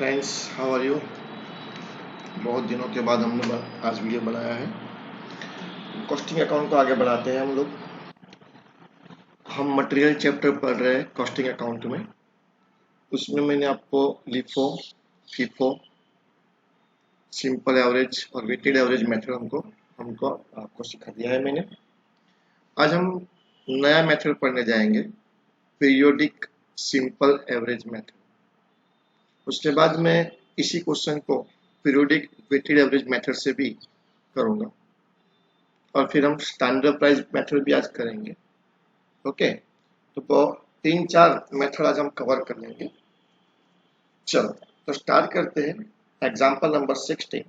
Friends, how are you. बहुत दिनों के बाद हमने आज वीडियो बनाया है। कॉस्टिंग अकाउंट को आगे बढ़ाते हैं हम लोग। हम मटेरियल चैप्टर पढ़ रहे हैं कॉस्टिंग अकाउंट में। उसमें मैंने आपको लिफो, फीफो, सिंपल एवरेज और वेटेड एवरेज मेथड हमको आपको सिखा दिया है मैंने। आज हम नया मेथड पढ़ने जाएंगे, पीरियोडिक सिंपल एवरेज मेथड। उसके बाद मैं इसी क्वेश्चन को पीरियोडिक वेटेड एवरेज मेथड से भी करूंगा और फिर हम स्टैंडर्ड प्राइस मेथड भी आज करेंगे। ओके, तो 3-4 मेथड आज हम कवर कर लेंगे। चलो तो स्टार्ट करते हैं। एग्जांपल नंबर 16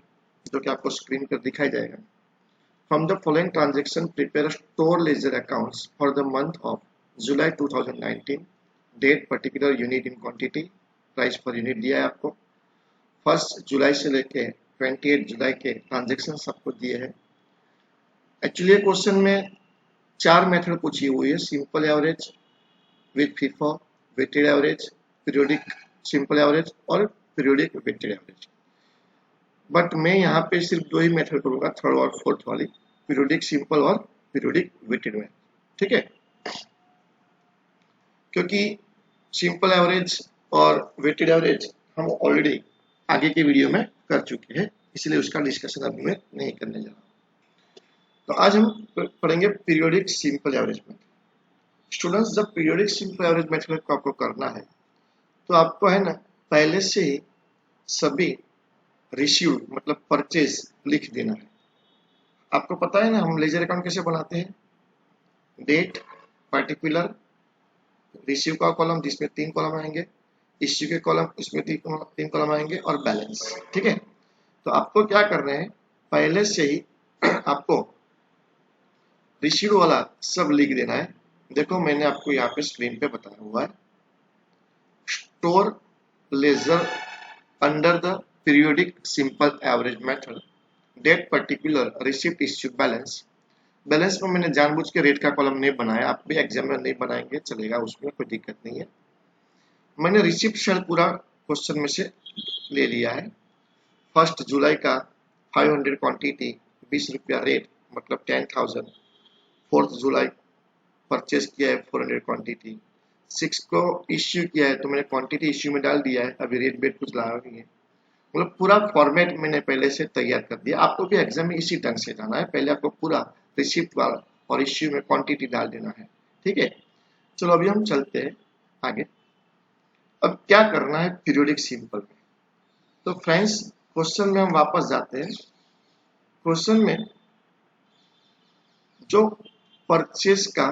जो कि आपको स्क्रीन पर दिखाई जाएगा। From the following transaction prepare store ledger accounts for the month of July 2019, date particular unit in quantity, price per unit दिया है आपको। 1 जुलाई से लेके 28 जुलाई के ट्रांजेक्शन आपको दिए हैं। एक्चुअली क्वेश्चन में 4 मेथड पूछी हुई है, simple average with FIFO, weighted average, periodic simple average और पीरियोडिक वेटेड एवरेज। बट मैं यहाँ पे सिर्फ 2 ही मेथड करूंगा, थर्ड और फोर्थ वाली, पीरियोडिक सिंपल और पीरियोडिक वेटेड में। ठीक है, क्योंकि सिंपल एवरेज और वेटेड एवरेज हम ऑलरेडी आगे के वीडियो में कर चुके हैं, इसलिए उसका डिस्कशन अभी मैं नहीं करने जा रहा। तो आज हम पढ़ेंगे periodic simple average method. Students, जब पीरियोडिक सिंपल एवरेज मेथड को आपको करना है तो आपको है ना पहले से ही सभी रिसीव्ड मतलब परचेज लिख देना है। आपको पता है ना हम लेजर अकाउंट कैसे बनाते हैं, डेट पर्टिकुलर, रिसीव का कॉलम जिसमें 3 कॉलम आएंगे, इश्यू के कॉलम इसमें 3 कॉलम आएंगे और बैलेंस। ठीक है, तो आपको क्या करना है, पहले से ही आपको रिसीव वाला सब लिख देना है। देखो मैंने आपको यहाँ पे स्क्रीन पे बताया हुआ है, store ledger under the periodic simple average method, date particular, receipt, issue, balance. Balance में मैंने जानबूझ के रेट का कॉलम नहीं बनाया, आप भी एग्जाम में नहीं बनाएंगे चलेगा, उसमें कोई दिक्कत नहीं है। मैंने रिसीप्ट सेल पूरा क्वेश्चन में से ले लिया है। 1 जुलाई का 500 क्वांटिटी 20 रुपया रेट मतलब 10,000। 4 जुलाई परचेज किया है 400 क्वांटिटी। 6 को इश्यू किया है तो मैंने क्वांटिटी इश्यू में डाल दिया है, अभी रेट बेट कुछ लाया नहीं है। मतलब पूरा फॉर्मेट मैंने पहले से तैयार कर दिया। आपको भी एग्जाम में इसी ढंग से जाना है, पहले आपको पूरा रिसिप्ट वाला और इश्यू में क्वांटिटी डाल देना है। ठीक है, चलो अभी हम चलते हैं आगे। अब क्या करना है पीरियोडिक सिंपल में, तो फ्रेंड्स क्वेश्चन में हम वापस जाते हैं। क्वेश्चन में जो परचेज का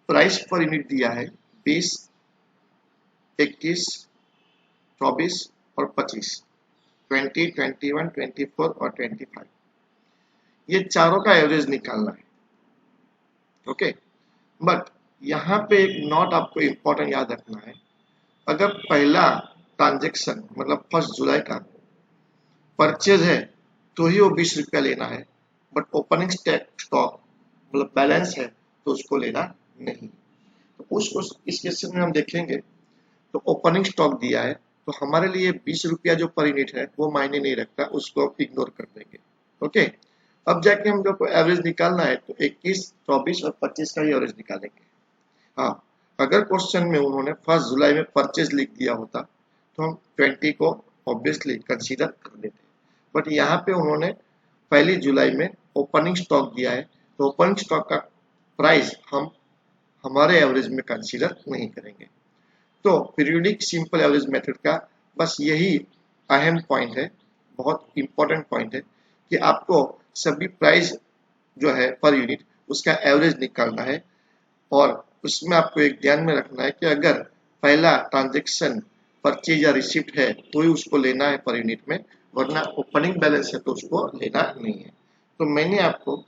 प्राइस पर यूनिट दिया है 20, 21, 24 और 25, 20, 21, 24 और 25, ये चारों का एवरेज निकालना है। ओके, बट यहाँ पे एक नोट आपको इंपॉर्टेंट याद रखना है। अगर पहला ट्रांजेक्शन मतलब 1 जुलाई का परचेज है तो ही वो 20 रुपया लेना है, बट ओपनिंग स्टॉक मतलब बैलेंस है तो उसको लेना नहीं। तो उसको इस क्वेश्चन में हम देखेंगे तो ओपनिंग स्टॉक दिया है तो हमारे लिए 20 रुपया जो पर यूनिट है वो मायने नहीं रखता, उसको इग्नोर कर देंगे। ओके, अब जाके हम लोग को एवरेज निकालना है तो 21, 24 और 25 का ही एवरेज निकालेंगे। हाँ, अगर क्वेश्चन में उन्होंने 1 जुलाई में परचेज लिख दिया होता तो हम 20 को ऑब्वियसली कंसीडर कर लेते, बट यहाँ पे उन्होंने 1 जुलाई में ओपनिंग स्टॉक दिया है तो ओपनिंग स्टॉक का प्राइस हम हमारे एवरेज में कंसीडर नहीं करेंगे। तो पीरियोडिक सिंपल एवरेज मेथड का बस यही अहम पॉइंट है, बहुत इंपॉर्टेंट पॉइंट है कि आपको सभी प्राइस जो है पर यूनिट उसका एवरेज निकालना है। और उसमें आपको एक ध्यान में रखना है कि अगर पहला ट्रांजेक्शन परचेज या रिसिप्ट है तो ही उसको लेना है पर यूनिट में, वरना ओपनिंग बैलेंस है तो उसको लेना नहीं है। तो मैंने आपको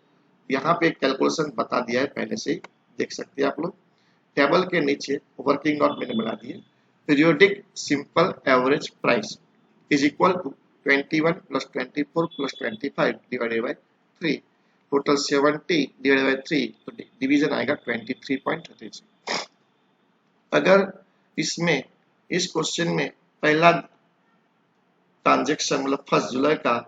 यहाँ पे एक कैलकुलेशन बता दिया है, पहले से ही देख सकते हैं आप लोग। टेबल के नीचे वर्किंग नोट मैंने बना दिए। Periodic simple average price is equal to 21 + 24 + 25 divided by 3, total 70 divided by 3, तो डिवीजन आएगा 23.33। अगर इसमें इस क्वेश्चन में पहला ट्रांजेक्शन मतलब 1 जुलाई का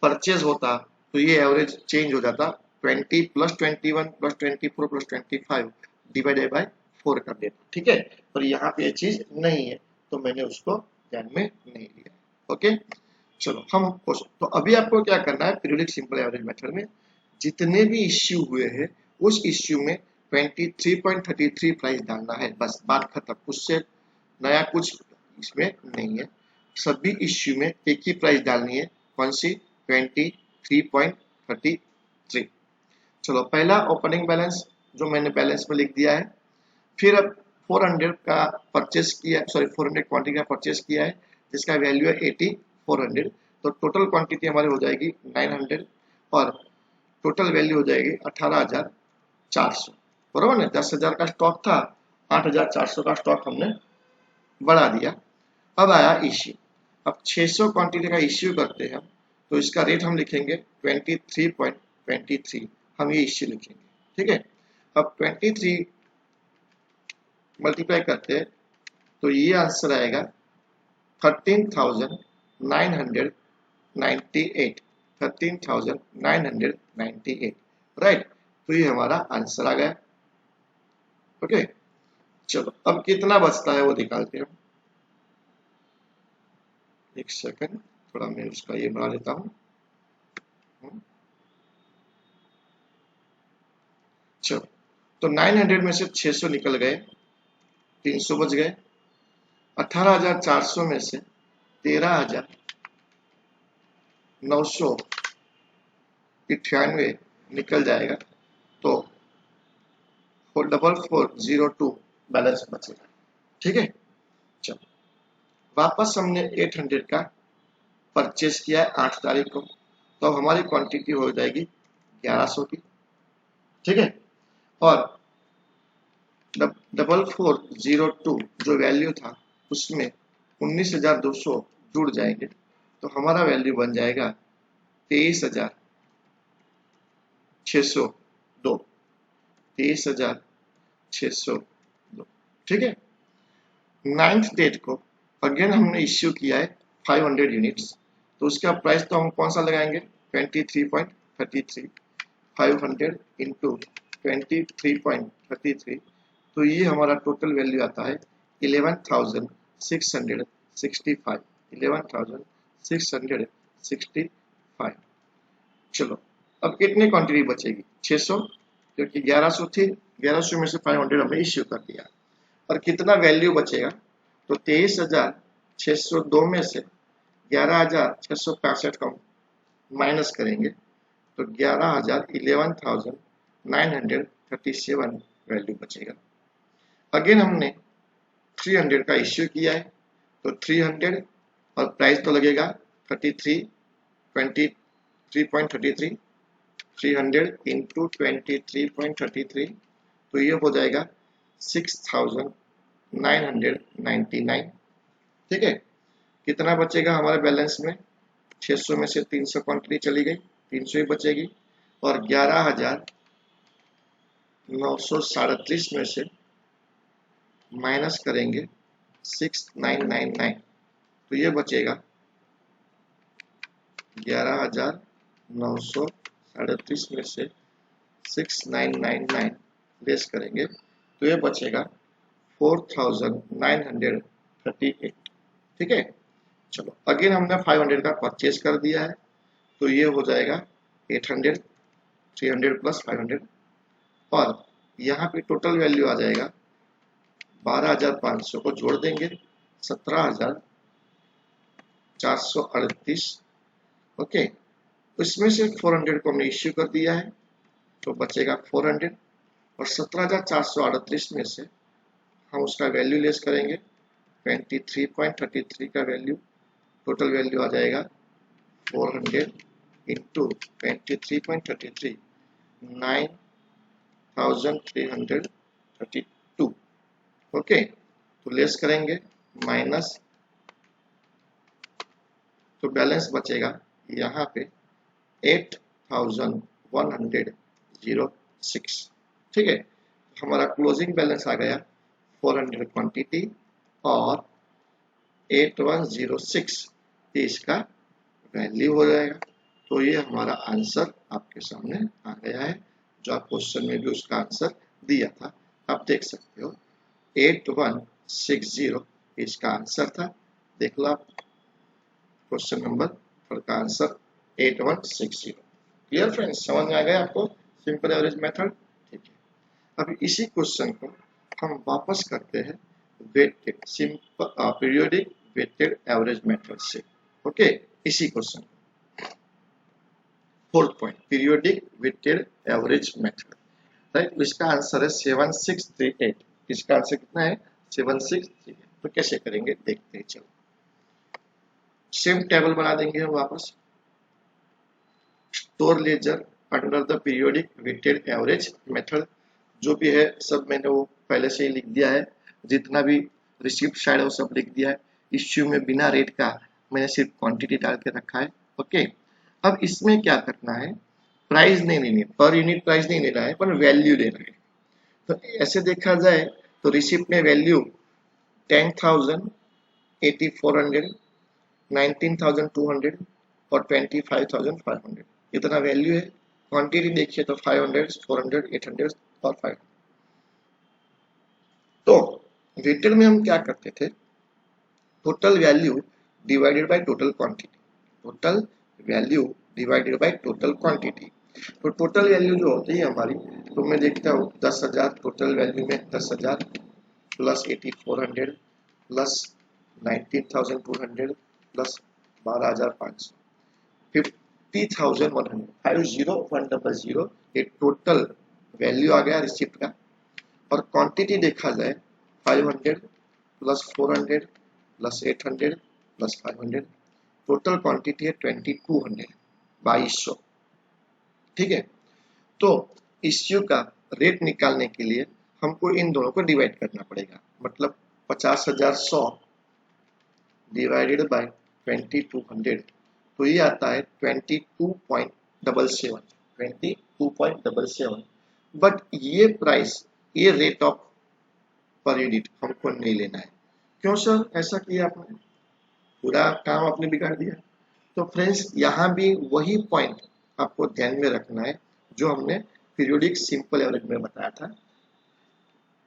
परचेज होता तो ये एवरेज चेंज हो जाता 20 plus 21 plus 24 plus 25 divided bye 4 कर देता। ठीक है, पर यहाँ पे ये चीज नहीं है तो मैंने उसको ध्यान में नहीं लिया। ओके, चलो हम तो अभी आपको क्या करना है, पीरियोडिक सिंपल एवरेज मेथड में जितने भी इश्यू हुए हैं उस इश्यू में 23.33 प्राइस डालना है, बस बात खत्म। उससे नया कुछ इसमें नहीं है, सभी इश्यू में एक ही प्राइस डालनी है, कौन सी, 23.33। चलो पहला ओपनिंग बैलेंस जो मैंने बैलेंस में लिख दिया है, फिर अब 400 का परचेस किया, सॉरी 400 क्वांटिटी का परचेस किया है जिसका वैल्यू है 8400, तो टोटल क्वांटिटी हमारी हो जाएगी 900 और टोटल वैल्यू हो जाएगी 18400, बराबर ना। 10,000 का स्टॉक था, 8400 का स्टॉक हमने बढ़ा दिया। अब आया इश्यू, अब 600 क्वांटिटी का इश्यू करते हैं हम, तो इसका रेट हम लिखेंगे 23.23, हम ये इश्यू लिखेंगे। ठीक है, अब 23 मल्टीप्लाई करते हैं तो ये आंसर आएगा 13,998, 13,998, राइट। तो ये हमारा आंसर आ गया। ओके, चलो अब कितना बचता है वो निकालते हैं। एक सेकंड, थोड़ा मैं उसका ये बना लेता हूँ। चलो, तो 900 में से 600 निकल गए, 300 बच गए। 18,400 में से 13,998 निकल जाएगा, तो 44402 बैलेंस बचेगा। ठीक है, चलो वापस हमने 800 का परचेस किया है 8 तारीख को, तो हमारी क्वांटिटी हो जाएगी 1100 की। ठीक है, और 4402 जो वैल्यू था उसमें 19,200 जुड़ जाएंगे, तो हमारा वैल्यू बन जाएगा 23,602, 23,602। ठीक है, 9th डेट को अगेन हमने इश्यू किया है 500 यूनिट्स, तो उसका प्राइस तो हम कौन सा लगाएंगे, 23.33, 500 इंटू 23.33, तो ये हमारा टोटल वैल्यू आता है 11,665, 11,665। चलो अब कितनी क्वांटिटी बचेगी, 600, क्योंकि 1100 थी, 1100 में से 500 हमने इश्यू कर दिया। और कितना वैल्यू बचेगा, तो 23,602 में से 11,665 का माइनस करेंगे तो 11,937 वैल्यू बचेगा। अगेन हमने 300 का इश्यू किया है, तो 300 और प्राइस तो लगेगा 23.33, 300 इंटू 23.33, तो ये हो जाएगा 6,999। ठीक है, कितना बचेगा हमारे बैलेंस में, 600 में से 300 क्वांटिटी चली गई, 300 ही बचेगी, और 11,937 में से माइनस करेंगे 6,999, तो ये बचेगा 11,937 में से 6,999 लेस करेंगे तो ये बचेगा 4,938। ठीक है, चलो अगेन हमने 500 का परचेज कर दिया है, तो ये हो जाएगा 800, 300 प्लस 500, और यहाँ पे टोटल वैल्यू आ जाएगा 12,500 को जोड़ देंगे 17,438। ओके, इसमें से 400 को हमने इश्यू कर दिया है, तो बचेगा 400, और 17,438 में से हम उसका वैल्यू लेस करेंगे 23.33 का वैल्यू, टोटल वैल्यू आ जाएगा 400 इंटू 23.33, 9,332। ओके, तो लेस करेंगे माइनस, तो बैलेंस बचेगा यहाँ पे 8,106। ठीक है, हमारा क्लोजिंग बैलेंस आ गया 400 क्वांटिटी और 8106 ये इसका वैल्यू हो जाएगा। तो ये हमारा आंसर आपके सामने आ गया है, जो आप क्वेश्चन में भी उसका आंसर दिया था। आप देख सकते हो 8160 इसका आंसर था। देख लो आप क्वेश्चन नंबर 4 का आंसर 8160। क्लियर फ्रेंड्स, समझ में आ गया आपको सिंपल एवरेज मेथड? ठीक है। अभी इसी क्वेश्चन को हम वापस करते हैं weighted simple periodic weighted average method से। ओके, इसी question 4th point periodic weighted average method, right. इसका आंसर है 7638। इसका आंसर कितना है? 7638। तो कैसे करेंगे देखते हैं। चलो सेम टेबल बना देंगे हम वापस। Store ledger under the periodic weighted average method, जो भी है सब मैंने वो पहले से ही लिख दिया है। जितना भी रिसिप्ट साइड है वो सब लिख दिया है। इश्यू में बिना रेट का मैंने सिर्फ क्वांटिटी डाल के रखा है। ओके, अब इसमें क्या करना है, प्राइस नहीं लेनी है, पर यूनिट प्राइस नहीं लेना है, पर वैल्यू लेना है। तो ऐसे देखा जाए तो रिसिप्ट में वैल्यू 10,000, 8400, 19,200 और 25,500 इतना वैल्यू है। क्वांटिटी देखिए तो 500, 400, 800 और 500। तो वेटेड में हम क्या करते थे, total value divided by total quantity, total value divided by total quantity. तो टोटल वैल्यू जो होती है हमारी, तो मैं देखता हूँ 10,000, टोटल वैल्यू में 10,000 प्लस 8400 प्लस 19,200 प्लस 12,500, 50,100, 50,100 ये टोटल वैल्यू आ गया रिसिप्ट का। और क्वांटिटी देखा जाए 500 plus 400 plus 800 plus 500, total quantity है 2200, 2200। ठीक है। तो इश्यू का रेट निकालने के लिए हमको इन दोनों को डिवाइड करना पड़ेगा। मतलब 50,100 डिवाइडेड बाय 2200, तो ये आता है 22.77, 22.77। बट ये प्राइस, ये रेट ऑफ पर यूनिट हमको नहीं लेना है। क्यों सर ऐसा किया आपने? पूरा काम आपने बिगाड़ दिया। तो फ्रेंड्स यहाँ भी वही पॉइंट आपको ध्यान में रखना है जो हमने पीरियोडिक सिंपल एवरेज में बताया था।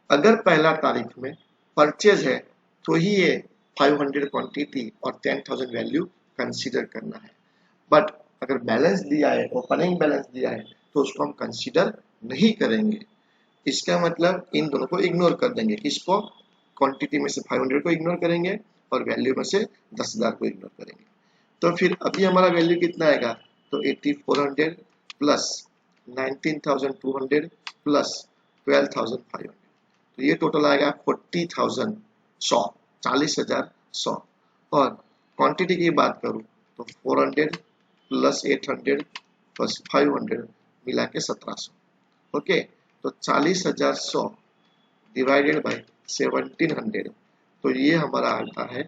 अगर पहला तारीख में परचेज है तो ही ये 500 क्वांटिटी और 10,000 वैल्यू कंसीडर करना है। बट अगर बैलेंस दिया है, ओपनिंग बैलेंस दिया है, तो उसको हम कंसीडर नहीं करेंगे। इसका मतलब इन दोनों को इग्नोर कर देंगे। किसको? क्वांटिटी में से 500 को इग्नोर करेंगे और वैल्यू में से 10,000 को इग्नोर करेंगे। तो फिर अभी हमारा वैल्यू कितना आएगा? तो 8400 प्लस 19,200 प्लस 12,500, तो ये टोटल आएगा 40,100, 40,100। और क्वांटिटी की बात करूं तो 400 प्लस 800 प्लस 500 मिला के 1700। ओके, तो 40,100 डिवाइडेड बाय 1700, तो ये हमारा आता है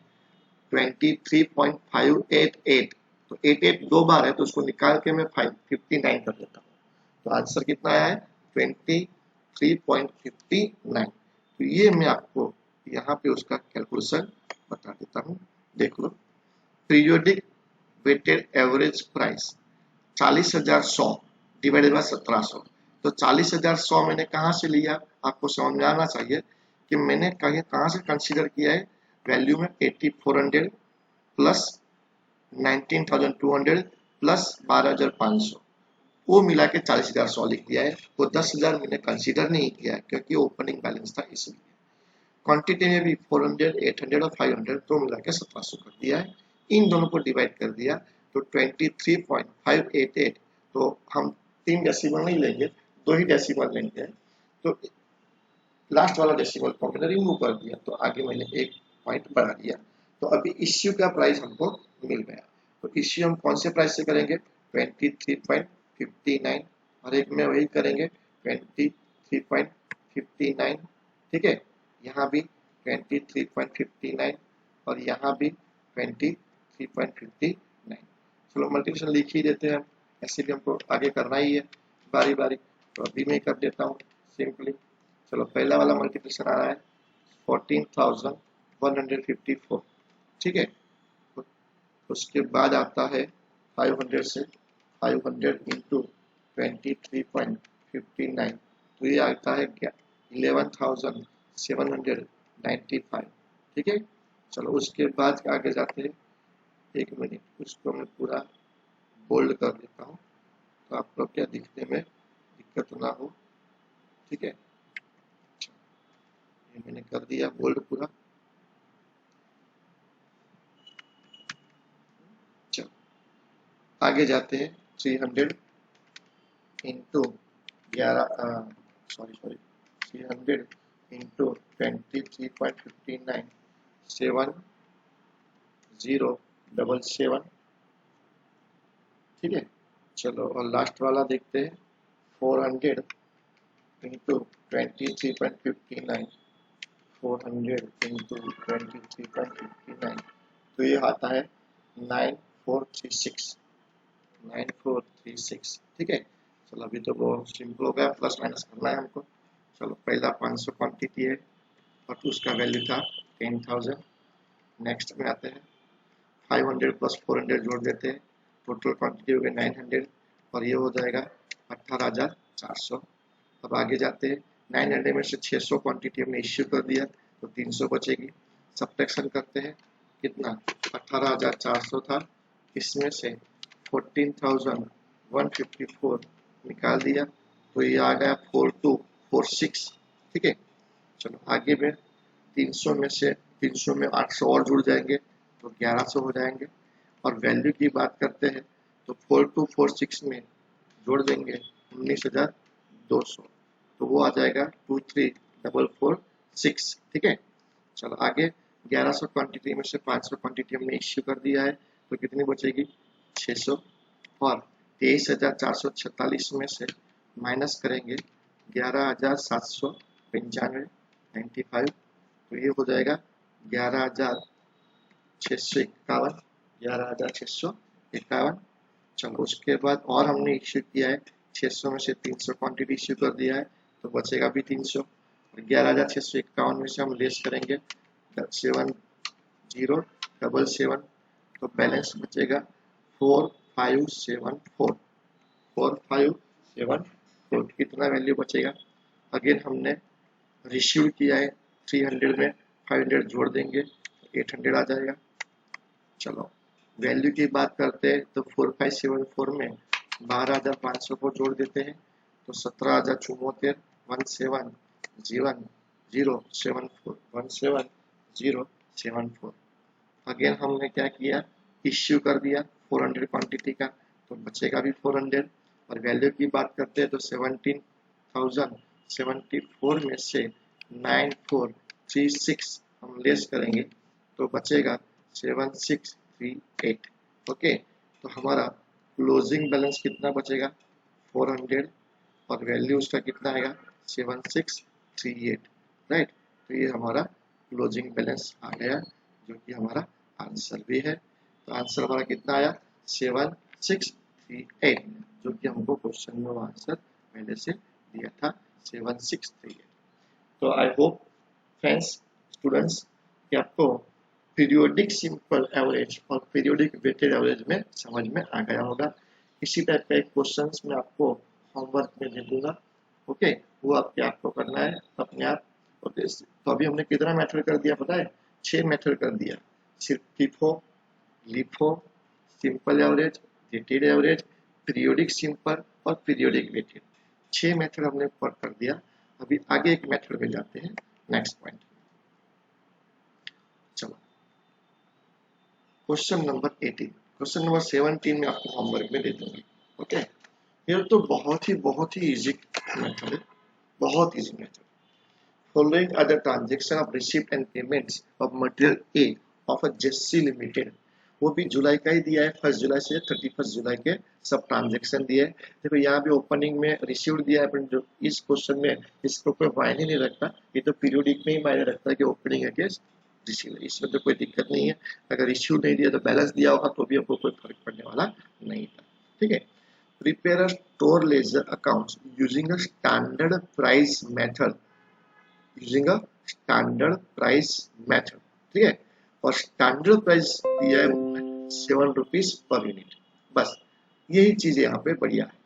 23.588। तो 88 दो बार है तो उसको निकाल के मैं 59 कर देता हूँ। तो आंसर कितना आया है? 23.59। तो ये मैं आपको यहाँ पे उसका कैलकुलेशन बता देता हूँ। देख लो, periodic weighted average price 40,100 divided by 1700। तो 40,100 मैंने कहाँ से लिया, आपको समझ में आना चाहिए कि मैंने कहाँ से कंसीडर किया है। वैल्यू में 8400 प्लस 19,200 प्लस 12,500, वो मिला के 40,100 लिख दिया है। वो 10,000 मैंने कंसीडर नहीं किया क्योंकि ओपनिंग बैलेंस था इसलिए। क्वांटिटी में भी 400, 800 और 500 तो मिला के 1700 कर दिया है। इन दोनों को डिवाइड कर दिया तो 23.588। तो हम 3 डेसिमल नहीं लेंगे, 2 ही डेसिमल लेंगे। तो लास्ट वाला डेसिमल को मैंने रिमूव कर दिया, तो आगे मैंने एक पॉइंट बढ़ा दिया। तो अभी इश्यू का प्राइस हमको मिल गया। तो इश्यू हम कौन से प्राइस से करेंगे? 23.59, और एक में वही करेंगे 23.59। ठीक है, यहाँ भी 23.59 और यहाँ भी 23.59। चलो मल्टीप्लिकेशन लिख ही देते हैं हम, ऐसे भी हमको आगे करना ही है बारी बारी। तो अभी मैं कर देता हूँ सिंपली। चलो पहला वाला मल्टीप्लिकेशन आ रहा है 14,154। ठीक है, तो उसके बाद आता है 500 से 500 इंटू 23.59, तो ये आता है 11,795। ठीक है, चलो उसके बाद आगे जाते हैं। एक मिनट, उसको मैं पूरा बोल्ड कर देता हूँ तो आप लोग क्या दिखने में दिक्कत ना हो। ठीक है, ये मैंने कर दिया बोल्ड पूरा। चलो आगे जाते हैं। 300 इंटू 300 इंटू 23.59, 7077। ठीक है, चलो और लास्ट वाला देखते हैं। 400 इंटू 23.59, 400 इंटू 23.59, तो ये आता है 9436, 9436। ठीक है, चलो अभी तो वो सिंपल हो गया, प्लस माइनस करना है हमको। चलो पहला 500 क्वांटिटी है और उसका वैल्यू था 10,000। नेक्स्ट में आते हैं 500 प्लस 400 जोड़ देते हैं, टोटल क्वांटिटी हो गई 900 और ये हो जाएगा 18,400। अब आगे जाते हैं। 900 में से 600 क्वांटिटी हमने इश्यू कर दिया तो 300 बचेगी। सब्ट्रैक्शन करते हैं, कितना 18,400 था, इसमें से 14,154 निकाल दिया तो ये आ गया 4246। ठीक है, चलो आगे में 300 में से 300 में 800 और जुड़ जाएंगे तो 1100 हो जाएंगे। और वैल्यू की बात करते हैं तो 4246 में जोड़ देंगे 19,200 तो वो आ जाएगा 23,446। ठीक है, चलो आगे 1100 क्वांटिटी में से 500 क्वांटिटी हमने इश्यू कर दिया है तो कितनी बचेगी 600। और 23,446 में से माइनस करेंगे 11,795, 95, तो ये हो जाएगा 11,651, 11,651। चलो उसके बाद और हमने इश्यू किया है 600 में से 300 क्वांटिटी इश्यू कर दिया है तो बचेगा भी 300। और 11,651 में से हम लेस करेंगे 7077, तो बैलेंस बचेगा 4574, 4574 कितना वैल्यू बचेगा। अगेन हमने रिश्यू किया है 300 में 500 जोड़ देंगे 800 आ जाएगा। चलो वैल्यू की बात करते हैं तो 4574 में 12,500 को जोड़ देते हैं तो 17,074, 17,074। अगेन हमने क्या किया, इश्यू कर दिया 400 क्वांटिटी का तो बचेगा भी 400। और वैल्यू की बात करते हैं तो 17,074 में से 9436 हम लेस करेंगे तो बचेगा 7638। ओके, तो हमारा क्लोजिंग बैलेंस कितना बचेगा 400 और वैल्यू उसका कितना आएगा 7638। राइट, तो ये हमारा क्लोजिंग बैलेंस आ गया जो कि हमारा आंसर भी है। तो आंसर हमारा कितना आया 7638, जो कि हमको क्वेश्चन में आंसर पहले से दिया था 7638। तो आई होप फ्रेंड्स स्टूडेंट्स कि आपको पीरियोडिक सिंपल एवरेज और पीरियोडिक वेटेड एवरेज में समझ में आ गया होगा। इसी टाइप का एक क्वेश्चन मैं आपको होमवर्क में दे दूंगा। ओके, वो आपको करना है अपने आप। ओके, तो अभी हमने कितना मेथड कर दिया पता है, 6 मेथड कर दिया। सिर्फ FIFO, LIFO, simple average, weighted average, periodic simple और पीरियोडिक वेटेड, 6 मेथड हमने कर दिया। अभी आगे एक मेथड में जाते हैं, नेक्स्ट पॉइंट। चलो क्वेश्चन नंबर 18, क्वेश्चन नंबर 17 में आपको होमवर्क में दे दूंगी। ओके, ये तो बहुत ही इजी मेथड है, बहुत easy method. Following are the transaction of receipt and payments of material A of a JC Limited। वो भी जुलाई का ही दिया है, 1 जुलाई से 31 जुलाई के सब ट्रांजेक्शन दिए। देखो यहाँ भी ओपनिंग में रिसीव्ड दिया है, जो इस क्वेश्चन में इसको कोई मायने नहीं रखता, ये तो पीरियोडिक में ही मायने रखता है कि ओपनिंग है कि रिसीव, इसमें तो कोई दिक्कत नहीं है। अगर इश्यू नहीं दिया तो बैलेंस दिया होगा तो भी आपको कोई फर्क पड़ने वाला नहीं था। ठीक है, prepare a store ledger accounts using a standard price method, using a standard price method. ठीक है, और स्टैंडर्ड प्राइस दिया है ₹7 पर यूनिट। बस यही चीज यहाँ पे बढ़िया है।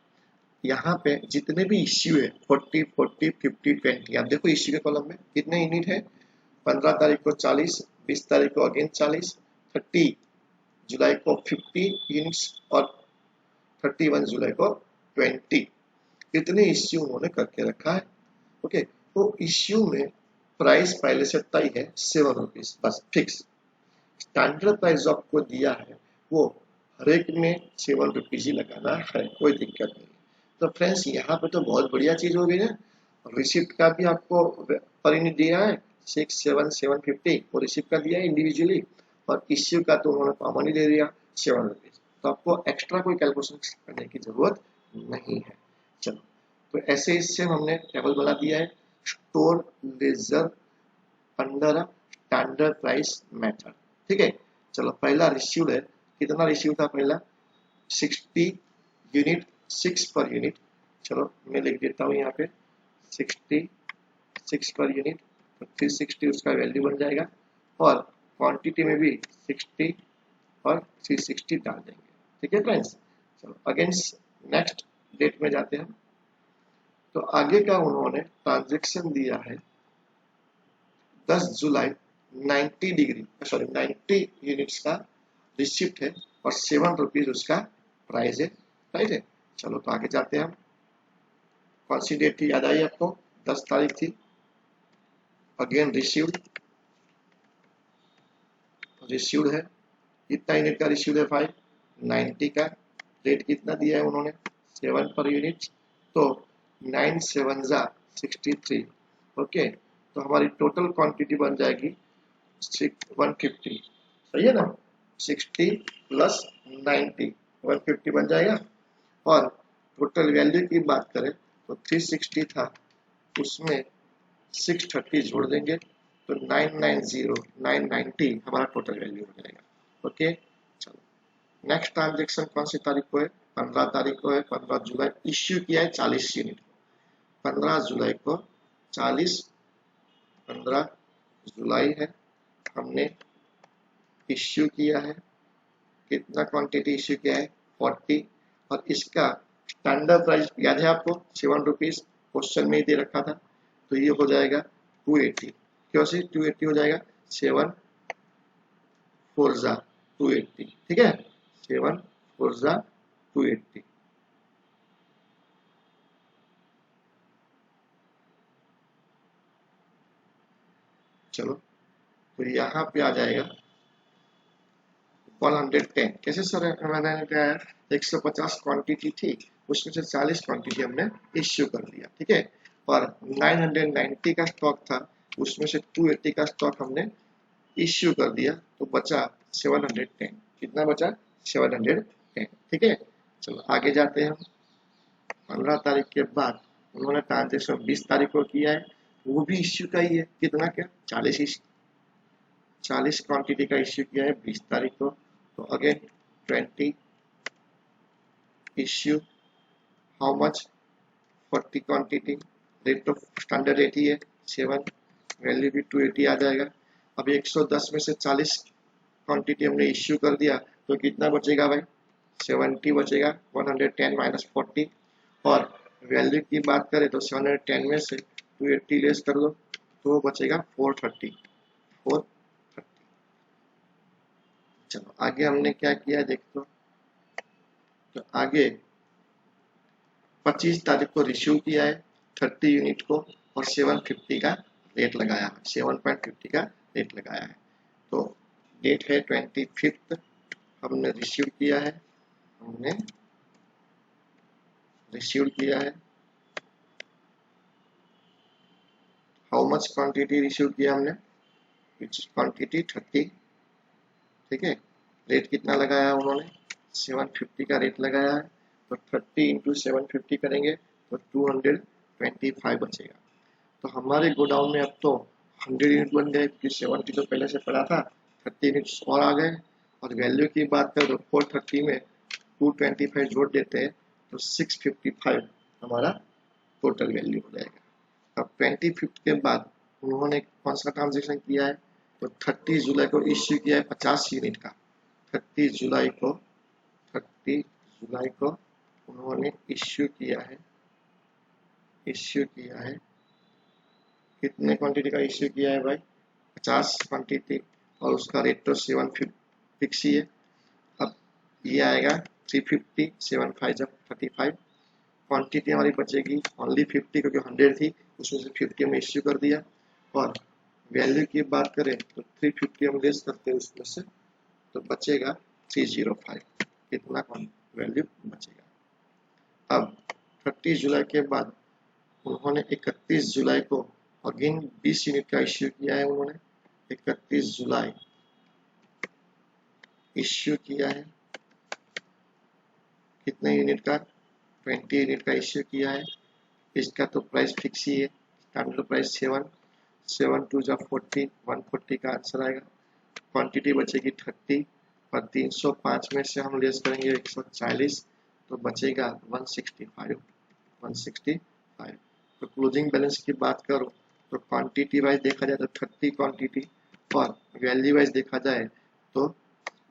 यहाँ पे जितने भी इश्यू है 40, 40, 50, 20, आप देखो इश्यू के कॉलम में कितने यूनिट है। 15 तारीख को 40, 20 तारीख को अगेन 40, 30 जुलाई को 50 यूनिट्स और 31 जुलाई को 20। इतने इश्यू उन्होंने करके रखा है। ओके, तो इश्यू में प्राइस पहले से तय है ₹7, बस फिक्स। स्टैंडर्ड प्राइस जो आपको दिया है वो हर एक में ₹7 ही लगाना है, कोई दिक्कत नहीं। तो फ्रेंड्स यहाँ पे तो बहुत बढ़िया चीज हो गई ना। रिसिप्ट का भी आपको पर यूनिट दिया है 6, 7, 750 और रिसिप्ट का दिया है इंडिविजुअली, और इश्यू का तो उन्होंने कॉमन ही दे दिया ₹7। तो आपको एक्स्ट्रा कोई कैलकुलेशन करने की जरूरत नहीं है। चलो, तो ऐसे इससे हमने टेबल बना दिया है store ledger under standard price method. ठीक है, चलो पहला रिसीव्ड है। कितना रिसीव था पहला? 60 यूनिट, 6 पर यूनिट। चलो मैं लिख देता हूँ यहाँ पे 66 पर यूनिट, तो 360 उसका वैल्यू बन जाएगा, और क्वांटिटी में भी 60 और 360 डाल देंगे। ठीक है फ्रेंड्स, चलो अगेंस्ट नेक्स्ट डेट में जाते हैं। तो आगे का उन्होंने ट्रांजेक्शन दिया है 10 जुलाई 90 यूनिट्स का रिसिप्ट है और ₹7 उसका प्राइस है। राइट है, चलो तो आगे जाते हैं हम। कौन सी डेट थी याद आई आपको? 10 तारीख थी। अगेन रिसीव्ड है। कितना यूनिट का रिसीव्ड है? 5, 90 का। रेट कितना दिया है उन्होंने? 7 पर यूनिट। तो 9 7 63। ओके, तो हमारी टोटल क्वांटिटी बन जाएगी 150। सही है ना? 60 प्लस 90 150 बन जाएगा। और टोटल वैल्यू की बात करें तो 360 था, उसमें 630 जोड़ देंगे तो 990 हमारा टोटल वैल्यू हो जाएगा। ओके, चलो नेक्स्ट ट्रांजेक्शन कौन सी तारीख को है? 15 तारीख को है। 15 जुलाई इश्यू किया है 40 यूनिट। 15 जुलाई को 40, 15 जुलाई है, हमने इश्यू किया है। कितना क्वांटिटी इश्यू किया है? 40। और इसका स्टैंडर्ड प्राइस याद है आपको? ₹7 क्वेश्चन में ही दे रखा था, तो ये हो जाएगा 280। क्यों से 280 हो जाएगा? 7 4 280। ठीक है, 7 4 280। चलो, तो यहाँ पे आ जाएगा 110। कैसे सर? मैंने क्या है, 150 क्वांटिटी थी, उसमें से 40 क्वांटिटी हमने इश्यू कर दिया। ठीक है, और 990 का स्टॉक था, उसमें से 280 का स्टॉक हमने इश्यू कर दिया, तो बचा 710। कितना बचा? 710। ठीक है, चलो आगे जाते हैं हम। 15 तारीख के बाद उन्होंने ट्रांजेक्शन 20 तारीख को किया है, वो भी इश्यू का ही है। कितना? क्या 40 क्वांटिटी का इश्यू किया है 20 तारीख को। तो again 20 issue, how much? 40 quantity. Rate तो स्टैंडर्ड रेट ही है 7, वैल्यू भी 280 आ जाएगा। अब 110 में से 40 क्वांटिटी हमने इश्यू कर दिया, तो कितना बचेगा भाई? 70 बचेगा। 110 माइनस 40। और वैल्यू की बात करें तो 710 में से 280 लेस कर दो, तो बचेगा 430। चलो आगे हमने क्या किया देखो। तो आगे 25 तारीख को रिसीव किया है 30 यूनिट को, और 750 का रेट लगाया है, 7.50 का रेट लगाया है। तो डेट है 25, हमने रिसीव किया है। हाउ मच क्वांटिटी रिसीव किया हमने? विच क्वांटिटी 30। ठीक है, रेट कितना लगाया है उन्होंने? 750 का रेट लगाया है। तो 30 इंटू 750 करेंगे तो 225 बचेगा। तो हमारे गोडाउन में अब तो 100 यूनिट बन गए, क्योंकि 70 तो पहले से पड़ा था, 30 यूनिट्स और आ गए। और वैल्यू की बात करें तो 430 में 225 जोड़ देते हैं तो 655 हमारा टोटल वैल्यू हो जाएगा। अब 25 के बाद उन्होंने कौन सा ट्रांजेक्शन किया है? तो 30 जुलाई को इश्यू किया है 50 यूनिट का। 30 जुलाई को उन्होंने इश्यू किया है। कितने क्वांटिटी का इश्यू किया है भाई? 50 क्वांटिटी, और उसका रेट तो 7 फिक्स ही है। अब ये आएगा 350, 7 5 जब 35, क्वांटिटी हमारी बचेगी ओनली 50, क्योंकि 100 थी, उसमें से 50 में इश्यू कर दिया। और वैल्यू की बात करें तो 350 हम लेस करते हैं उसमें से, तो बचेगा 305। इतना वैल्यू बचेगा। अब 30 जुलाई के बाद उन्होंने 31 जुलाई को अगेन 20 यूनिट का इश्यू किया है। उन्होंने 31 जुलाई इश्यू किया है, कितने यूनिट का? 20 यूनिट का इश्यू किया है। इसका तो प्राइस फिक्स ही है, स्टैंडर्ड प्राइस 7 2 जा 40, 140 का आंसर आएगा। क्वांटिटी बचेगी 30, और 305 में से हम लेस करेंगे 140, तो बचेगा 165। तो क्लोजिंग बैलेंस की बात करो तो क्वांटिटी वाइज देखा जाए तो 30 क्वांटिटी, और वैल्यू वाइज देखा जाए तो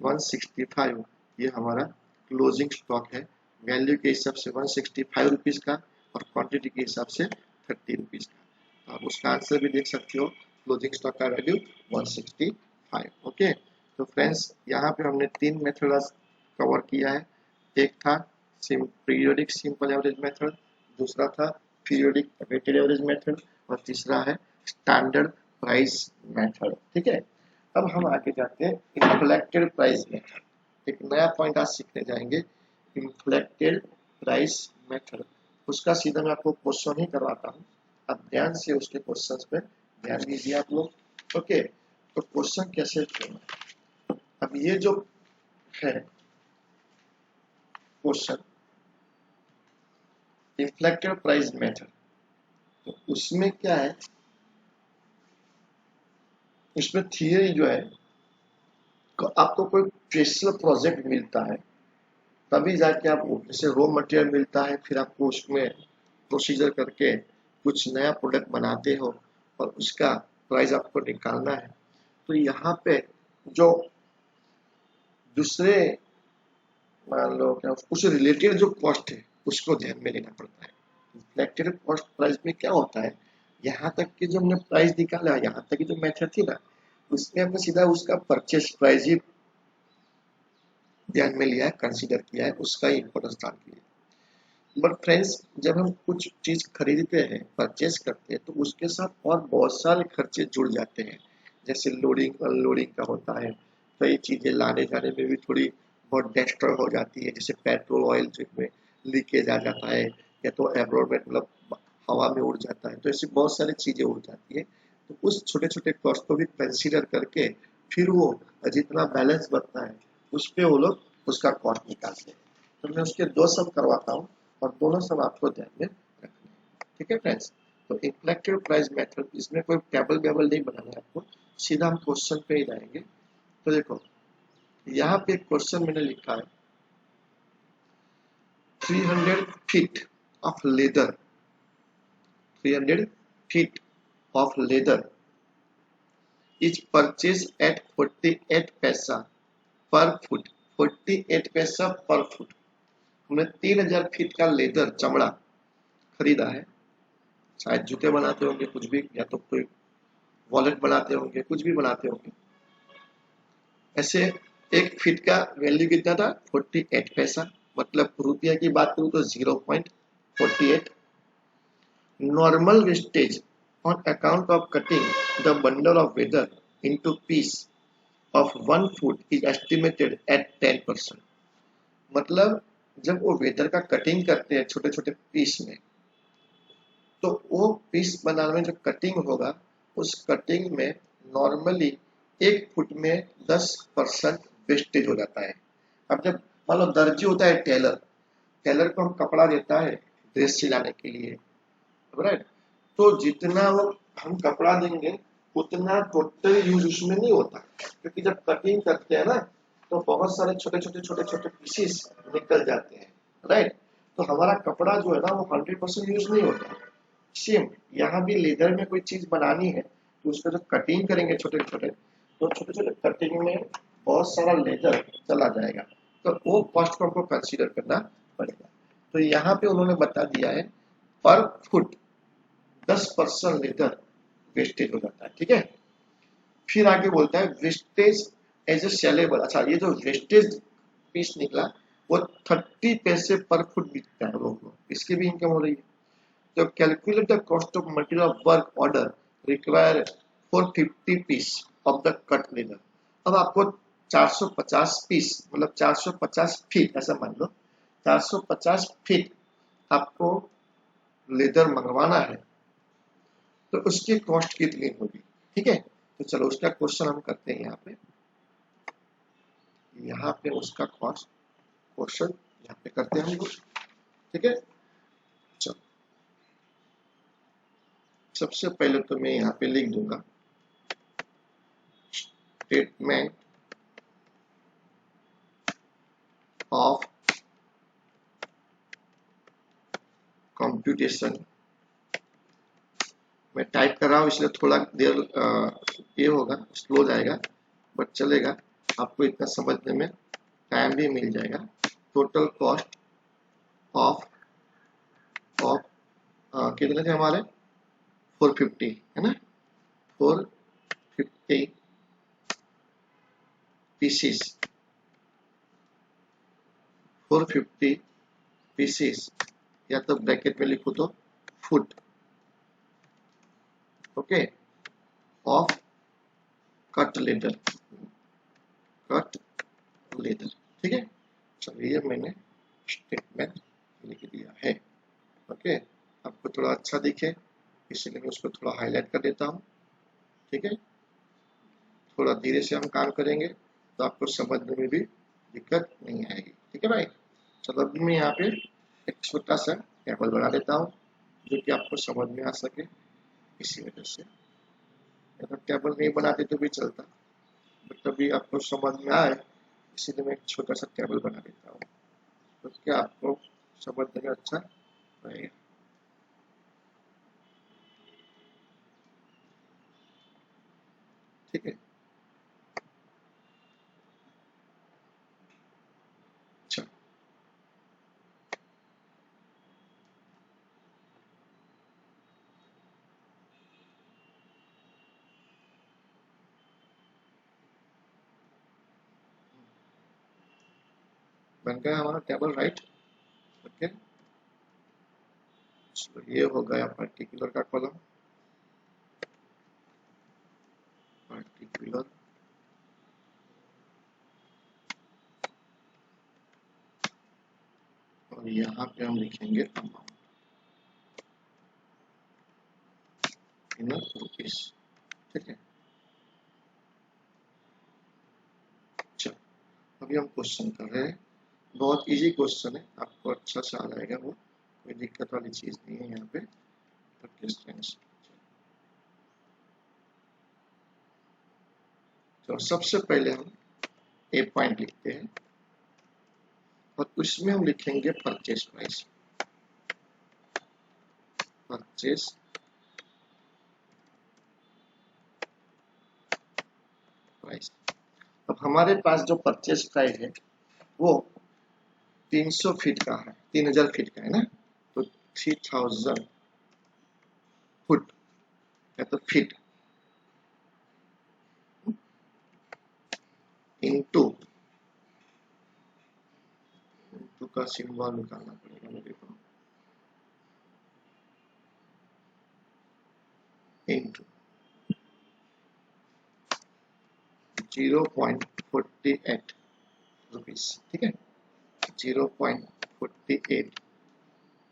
165 ये हमारा क्लोजिंग स्टॉक है। वैल्यू के हिसाब से 165 रुपीज का, और क्वांटिटी के हिसाब से 30 रुपीज का। आप उसका आंसर भी देख सकते हो, क्लोजिंग स्टॉक का वैल्यू 165। ओके, तो फ्रेंड्स यहाँ पे हमने 3 मेथड कवर किया है। एक था पीरियोडिक सिंपल एवरेज मेथड, दूसरा था पीरियोडिक वेटेड एवरेज मेथड, और तीसरा है स्टैंडर्ड प्राइस मेथड। ठीक है, अब हम आगे जाते हैं इन्फ्लेक्टेड प्राइस मेथड। एक नया पॉइंट आज सीखने जाएंगे, इन्फ्लेक्टेड प्राइस मेथड। उसका सीधा मैं आपको क्वेश्चन ही करवाता हूँ, अब ध्यान से उसके क्वेश्चंस पे ध्यान दीजिए आप लोग। ओके, तो क्वेश्चन कैसे करना। अब ये जो है क्वेश्चन इन्फ्लेक्टेड प्राइस मेथड, तो उसमें क्या है, उसमें थियरी जो है, आपको कोई स्पेशल प्रोजेक्ट मिलता है तभी जाके आप, जैसे रॉ मटेरियल मिलता है, फिर आपको उसमें प्रोसीजर करके कुछ नया प्रोडक्ट बनाते हो और उसका प्राइस आपको निकालना है। तो यहाँ पे जो दूसरे मान लो क्या उससे रिलेटेड जो कॉस्ट है उसको ध्यान में लेना पड़ता है। रिफ्लेक्टेड कॉस्ट प्राइस में क्या होता है, यहाँ तक की जो हमने प्राइस निकाला, यहाँ तक की जो मेथड थी ना, उसमें हमने सीधा उसका परचेस प्राइस ही ध्यान में लिया है, कंसीडर किया है, उसका ही इंपॉर्टेंस स्थान किया। बट फ्रेंड्स, जब हम कुछ चीज खरीदते हैं, परचेस करते हैं, तो उसके साथ और बहुत सारे खर्चे जुड़ जाते हैं। जैसे लोडिंग अनलोडिंग का होता है, कई चीजें लाने जाने में भी थोड़ी बहुत डिस्ट्रॉय हो जाती है, जैसे पेट्रोल ऑयल में लीकेज आ जाता है, या तो एब्रोड मतलब हवा में उड़ जाता है, तो ऐसी बहुत सारी चीजें उड़ जाती है। तो उस छोटे छोटे कॉस्ट को भी कंसीडर करके फिर वो जितना बैलेंस बनता है उस पे वो लोग उसका कॉस्ट निकालते हैं। तो मैं उसके 2 सम करवाता हूँ, और दोनों सम आपको ध्यान में रखना है। ठीक है फ्रेंड्स, तो इन्फ्लेक्टेड प्राइस मेथड, इसमें कोई टेबल वेबल नहीं बनाना है आपको, सीधा हम क्वेश्चन पे ही जाएंगे। तो देखो यहाँ पे क्वेश्चन मैंने लिखा है 300 feet of leather, 300 feet of leather is purchase at 48 paisa पर फुट, 48 पैसा पर फुट। हमने 3000 फीट का लेदर चमड़ा खरीदा है, शायद जूते बनाते होंगे कुछ भी, या तो कोई वॉलेट बनाते होंगे, कुछ भी बनाते होंगे। ऐसे एक फीट का वैल्यू कितना था? 48 पैसा, मतलब रुपया की बात करूं तो 0.48। Normal wastage on account of cutting the bundle of weather into piece of 1 foot is estimated at 10%। मतलब जब वो वेदर का कटिंग करते हैं छोटे छोटे पीस में, तो वो पीस बनाने में जो कटिंग होगा, उस कटिंग में नॉर्मली 1 फुट में 10% वेस्टेज हो जाता है। अब जब मान लो दर्जी होता है, टेलर, टेलर को हम कपड़ा देता है ड्रेस सिलाने के लिए, राइट, तो जितना वो हम कपड़ा देंगे उतना टोटल यूज उसमें नहीं होता, क्योंकि जब कटिंग करते हैं ना तो बहुत सारे छोटे छोटे पीसेस निकल जाते हैं, राइट। तो हमारा कपड़ा जो है ना वो 100% यूज नहीं होता। सेम यहाँ भी लेदर में कोई चीज बनानी है तो उसका जब कटिंग करेंगे छोटे छोटे, तो छोटे छोटे कटिंग में बहुत सारा लेजर चला जाएगा, तो वो कॉस्ट को हमको कंसीडर करना पड़ेगा। तो यहाँ पे उन्होंने बता दिया है पर फुट 10% लेजर वेस्टेज हो जाता है, ठीक है। फिर आगे बोलता है वेस्टेज एज ए सेलेबल। अच्छा, ये जो वेस्टेज पीस निकला वो 30 पैसे पर फुट बिकता है लोगों को, इसकी भी इनकम हो रही है। तो calculate the cost of material of work order require 450 piece of the cut leather. अब आपको 450 पीस मतलब 450 फीट ऐसा मान लो, 450 फीट आपको लेदर मंगवाना है, तो उसकी कॉस्ट कितनी होगी, ठीक है। तो चलो उसका क्वेश्चन हम करते हैं यहाँ पे उसका कॉस्ट क्वेश्चन यहाँ पे करते हैं हम लोग, ठीक है। चलो सबसे पहले तो मैं यहाँ पे लिख दूंगा स्टेटमेंट ऑफ कंप्यूटेशन। मैं टाइप कर रहा हूँ इसलिए थोड़ा देर ये होगा, स्लो जाएगा, बट चलेगा, आपको इतना समझने में टाइम भी मिल जाएगा। टोटल कॉस्ट ऑफ कितने थे हमारे 450 है ना, 450 पीसीस, 450 पीसीस या तो ब्रैकेट में लिखो तो foot, okay, of cut leather, ठीक है। चलिए मैंने स्टेटमेंट लिख दिया है, ओके। आपको थोड़ा अच्छा दिखे इसलिए मैं उसको थोड़ा हाईलाइट कर देता हूँ, ठीक है। थोड़ा धीरे से हम काम करेंगे तो आपको समझने में भी दिक्कत नहीं आएगी, ठीक है भाई। चलो अभी मैं यहाँ पे एक छोटा सा टेबल बना देता हूँ जो कि आपको समझ में आ सके, इसी वजह से। अगर टेबल नहीं बनाते तो भी चलता, बट तभी आपको समझ में आए इसीलिए मैं एक छोटा सा टेबल बना देता हूँ, तो क्या आपको समझने में अच्छा रहेगा। ठीक है, अच्छा बन गया हमारा टेबल, राइट, ओके। तो ये हो गया पर्टिकुलर का कॉलम, पर्टिकुलर, और यहाँ पे हम लिखेंगे अमाउंट इन रुपीस, ठीक है। चलो अभी हम क्वेश्चन कर रहे हैं, बहुत इजी क्वेश्चन है, आपको अच्छा से आ जाएगा, वो कोई दिक्कत वाली चीज नहीं है यहाँ पे। तो सबसे पहले हम ए पॉइंट लिखते हैं और उसमें हम लिखेंगे परचेज प्राइस, परचेज प्राइस। अब हमारे पास जो परचेज प्राइस है वो 300 फीट का है, 3000 फीट का है ना, तो 3000 फुट या तो फीट इनटू का सिंबल निकालना पड़ेगा मेरे को, इनटू 0.48 रुपीस, ठीक है, 0.48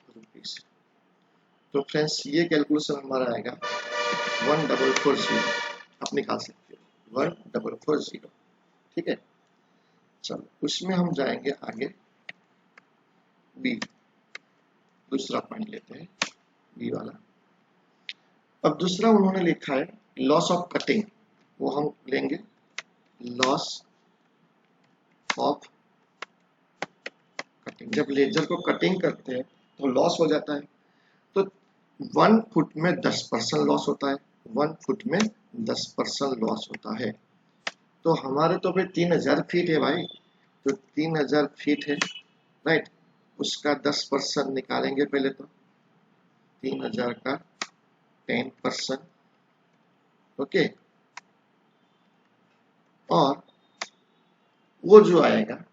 रुपीस। तो फ्रेंड्स ये कैलकुलेशन हमारा आएगा 1440, आप निकाल सकते हो 1440, ठीक है। चलो उसमें हम जाएंगे आगे, बी, दूसरा पॉइंट लेते हैं बी वाला। अब दूसरा उन्होंने लिखा है लॉस ऑफ कटिंग, वो हम लेंगे लॉस ऑफ कटिंग। जब लेजर को कटिंग करते हैं तो लॉस हो जाता है, तो 1 फुट में 10% लॉस होता है, 1 फुट में 10% लॉस होता है। तो हमारे तो भाई 3000 फीट है भाई, तो 3000 फीट है, राइट। उसका 10% निकालेंगे पहले, तो 3000 का 10%, ओके। और वो जो आएगा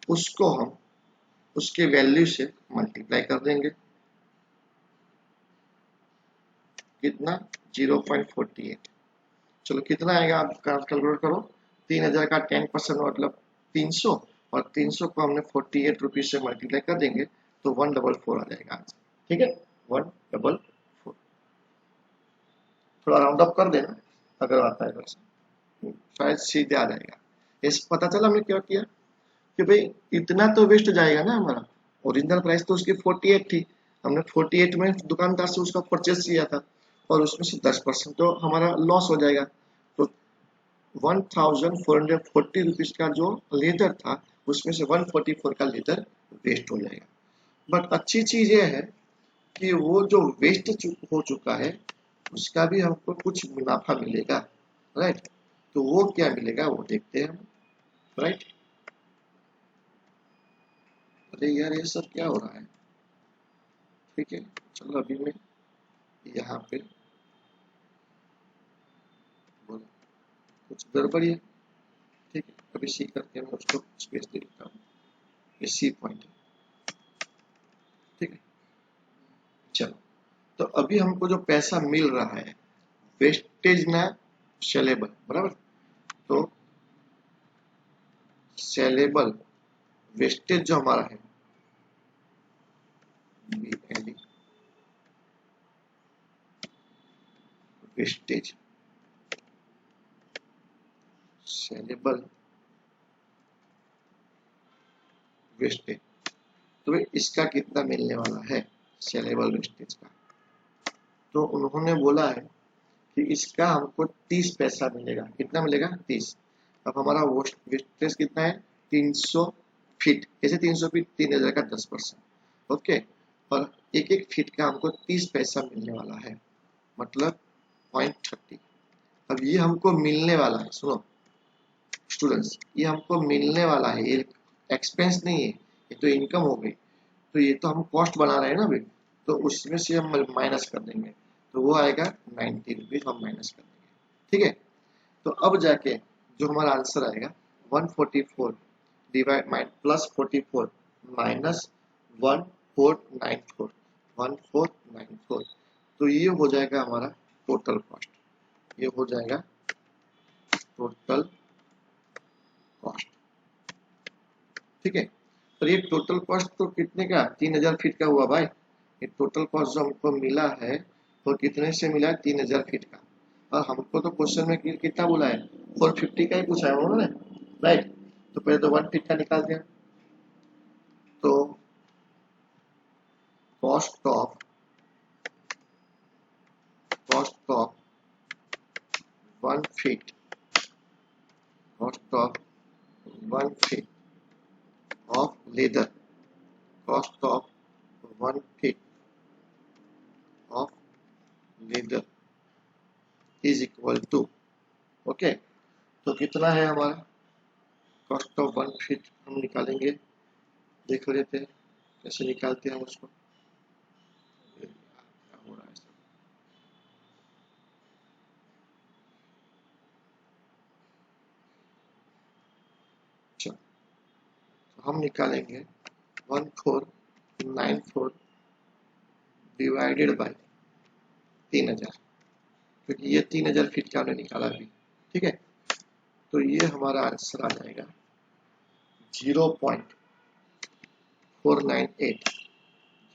उसको हम उसके वैल्यू से मल्टीप्लाई कर देंगे, कितना 0.48। चलो कितना आएगा आप कैलकुलेट करो। 3000 का 10% मतलब 300, और 300 को हमने 48 रुपीज से मल्टीप्लाई कर देंगे तो 144 आ जाएगा आंसर, ठीक है 144। थोड़ा राउंड अप कर देना अगर आता है वैसे, शायद सीधे आ जाएगा। इस पता चला हमने क्या किया कि भाई इतना तो वेस्ट जाएगा ना हमारा। ओरिजिनल प्राइस तो उसकी 48 थी, हमने 48 में दुकानदार से उसका परचेस किया था, और उसमें से 10% तो हमारा लॉस हो जाएगा। तो 1440 रुपीज का जो लेदर था उसमें से 144 का लेदर वेस्ट हो जाएगा। बट अच्छी चीज ये है कि वो जो वेस्ट हो चुका है उसका भी हमको कुछ मुनाफा मिलेगा, राइट। तो वो क्या मिलेगा वो देखते हैं हम, राइट। अरे यार ये सब क्या हो रहा है, ठीक है। चलो अभी मैं यहाँ पे बोला कुछ गड़बड़ी है, ठीक है। अभी सी करके मैं उसको स्पेस दे देता हूँ, ये सी पॉइंट है, ठीक है। चलो तो अभी हमको जो पैसा मिल रहा है वेस्टेज ना सेलेबल, बराबर। तो सेलेबल वेस्टेज जो हमारा है वेस्टेज सेलेबल वेस्टेज, तो इसका कितना मिलने वाला है सेलेबल वेस्टेज का। तो उन्होंने बोला है कि इसका हमको 30 पैसा मिलेगा। कितना मिलेगा 30। अब हमारा वेस्टेज कितना है 300 फीट, कैसे 300 फीट 3000 का 10%, ओके। और एक एक फीट का हमको 30 पैसा मिलने वाला है, मतलब 0.30। अब ये हमको मिलने वाला है, सुनो स्टूडेंट्स, ये हमको मिलने वाला है, ये एक्सपेंस नहीं है, ये तो इनकम हो गई। तो ये तो हम कॉस्ट बना रहे हैं ना अभी, तो उसमें से हम माइनस कर देंगे, तो वो आएगा 90 रुपीज, हम माइनस कर देंगे, ठीक है। तो अब जाके जो हमारा आंसर आएगा 144 डिवाइड प्लस 44 माइनस 1494, तो ये हो जाएगा हमारा टोटल कॉस्ट, ये हो जाएगा टोटल कॉस्ट, ठीक है। और ये टोटल कॉस्ट तो कितने का 3000 फीट का हुआ भाई। ये टोटल कॉस्ट जो हमको मिला है वो कितने से मिला है 3000 फीट का। और हमको तो क्वेश्चन में कितना बोला है 450 का ही पूछा है उन्होंने, राइट। तो पहले तो 1 फीट का निकाल दिया, तो cost of 1 feet, cost of 1 feet of leather, cost of 1 feet of leather is equal to, okay. तो कितना है हमारा कॉस्ट ऑफ 1 फीट, हम निकालेंगे, देख लेते हैं कैसे निकालते हैं हम उसको। क्या हो रहा है सब, चलो तो हम निकालेंगे 1494 डिवाइडेड बाय 3000, क्योंकि ये 3000 फीट का हमने निकाला अभी, ठीक है। तो ये हमारा आंसर आ जाएगा 0.498,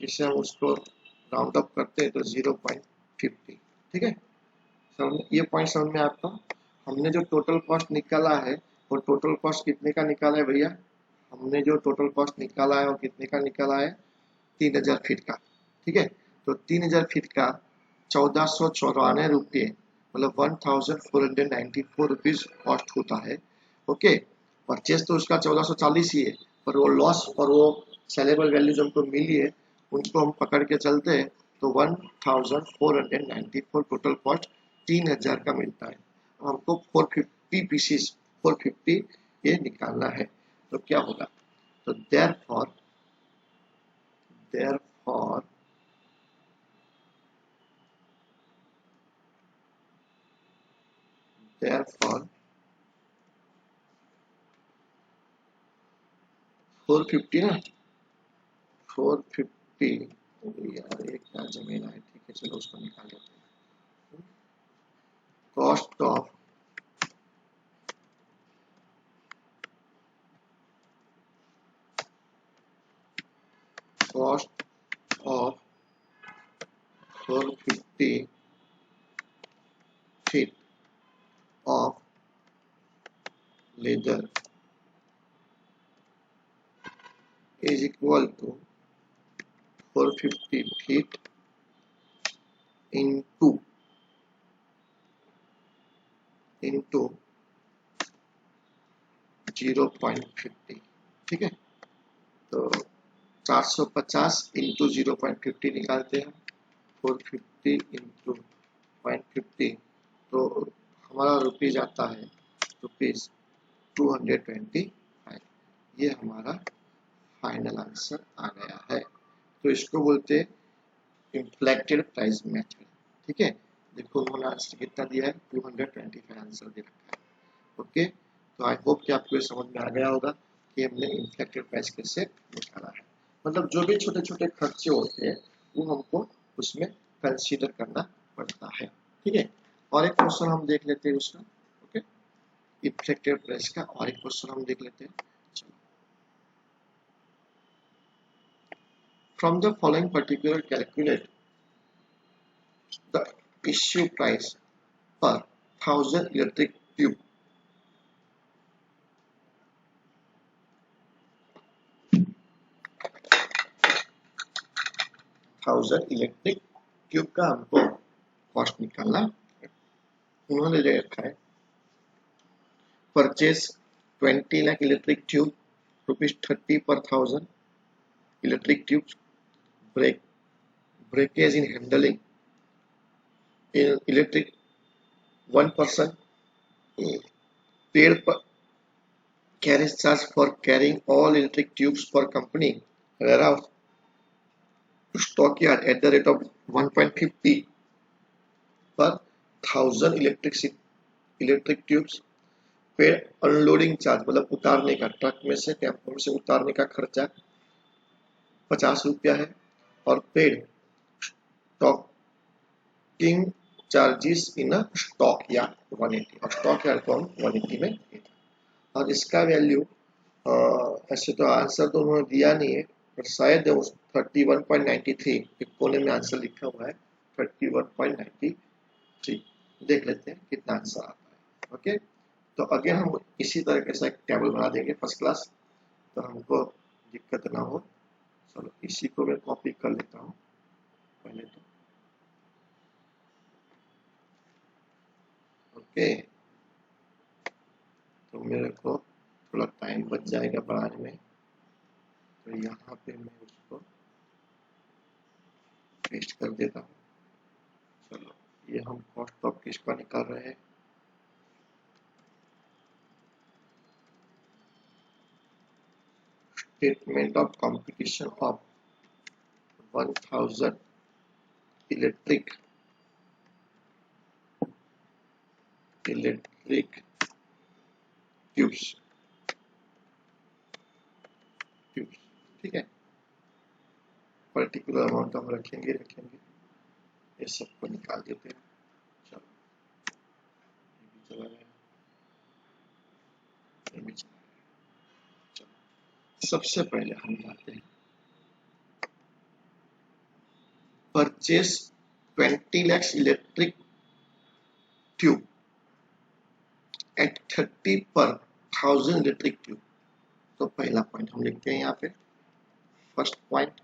जिसे हम उसको राउंड अप करते हैं तो 0.50, ठीक है। ये पॉइंट समझ में आपका। हमने जो टोटल कॉस्ट निकाला है वो टोटल कॉस्ट कितने का निकाला है भैया, हमने जो टोटल कॉस्ट निकाला है वो कितने का निकाला है 3000 फीट का, ठीक है। तो 3000 फीट का 1494 रुपये, मतलब 1494 रुपीज कॉस्ट होता है, ओके। परचेज तो उसका 1440 ही है, पर वो लॉस और वो सेलेबल वैल्यू जो हमको मिली है उनको हम पकड़ के चलते हैं, तो 1494 टोटल कॉस्ट 3000 का मिलता है। हमको 450 पीसीस 450 ये निकालना है। तो क्या होगा, तो therefore therefore 450 ना, 450 यार ये क्या जमीन है, ठीक है चलो उसको निकाल लेते हैं। Cost of cost of 450 feet of leather is equal to 450 feet into 0.50, ठीक है। तो 450 इंटू 0.50 निकालते हैं, 450 इंटू 0.50, तो हमारा रुपीज आता है रुपीज 225। ये हमारा फाइनल आंसर आ गया है। तो इसको बोलते हैं इन्फ्लेक्टेड प्राइस मेथड, ठीक है। देखो उन्होंने आंसर कितना दिया है, 225 आंसर दे रखा है। ओके, तो आई होप कि आपको ये समझ में आ गया होगा कि हमने इन्फ्लेक्टेड प्राइस कैसे निकाला है। मतलब जो भी छोटे छोटे खर्चे होते हैं वो हमको उसमें कंसीडर करना पड़ता है, ठीक है। और एक क्वेश्चन हम देख लेते हैं उसका, ओके, इन्फ्लेक्टेड प्राइस का और एक क्वेश्चन हम देख लेते हैं। चलो, from the following particular calculate the issue price पर 1000 इलेक्ट्रिक ट्यूब। 1000 इलेक्ट्रिक ट्यूब का हमको कॉस्ट निकालना है। उन्होंने दे रखा है purchase 20 lakh electric tube, ₹30 per 1000 electric tube, breakage in handling in electric 1 person, paid carriage charge for carrying all electric tubes for company, warehouse, stockyard at the rate of 1.50 per 1000 electric tubes, paid unloading charge मतलब उतारने का, truck में से tempo में से उतारने का खर्चा 50 रुपया है, और paid stocking charges in stock yard 180, और स्टॉक यार्ड को हम 180 में देते। और इसका वैल्यू ऐसे तो आंसर तो उन्होंने दिया नहीं है, पर शायद 31.93 एक कोने में आंसर लिखा हुआ है 31.93। देख लेते हैं कितना आंसर आता है। ओके, तो अगेन हम इसी तरह से एक टेबल बना देंगे फर्स्ट क्लास, तो हमको दिक्कत ना हो। चलो इसी को मैं कॉपी कर लेता हूँ पहले तो। ओके, तो मेरे को थोड़ा टाइम बच जाएगा बनाने में, तो यहाँ पे मैं उसको पेस्ट कर देता हूँ। चलो ये हम कॉस्ट ऑफ किसका निकाल रहे हैं, statement of competition of 1000 electric tubes, ठीक है। पर्टिकुलर अमाउंट हम रखेंगे, ये सबको निकाल देते हैं। चलो ये भी चला गया, ये भी चला गया। चलो सबसे पहले हम जाते हैं purchase 20 lakh electric tube at 30 पर 1000 इलेक्ट्रिक ट्यूब। तो पहला पॉइंट हम लिखते हैं यहाँ पे, फर्स्ट पॉइंट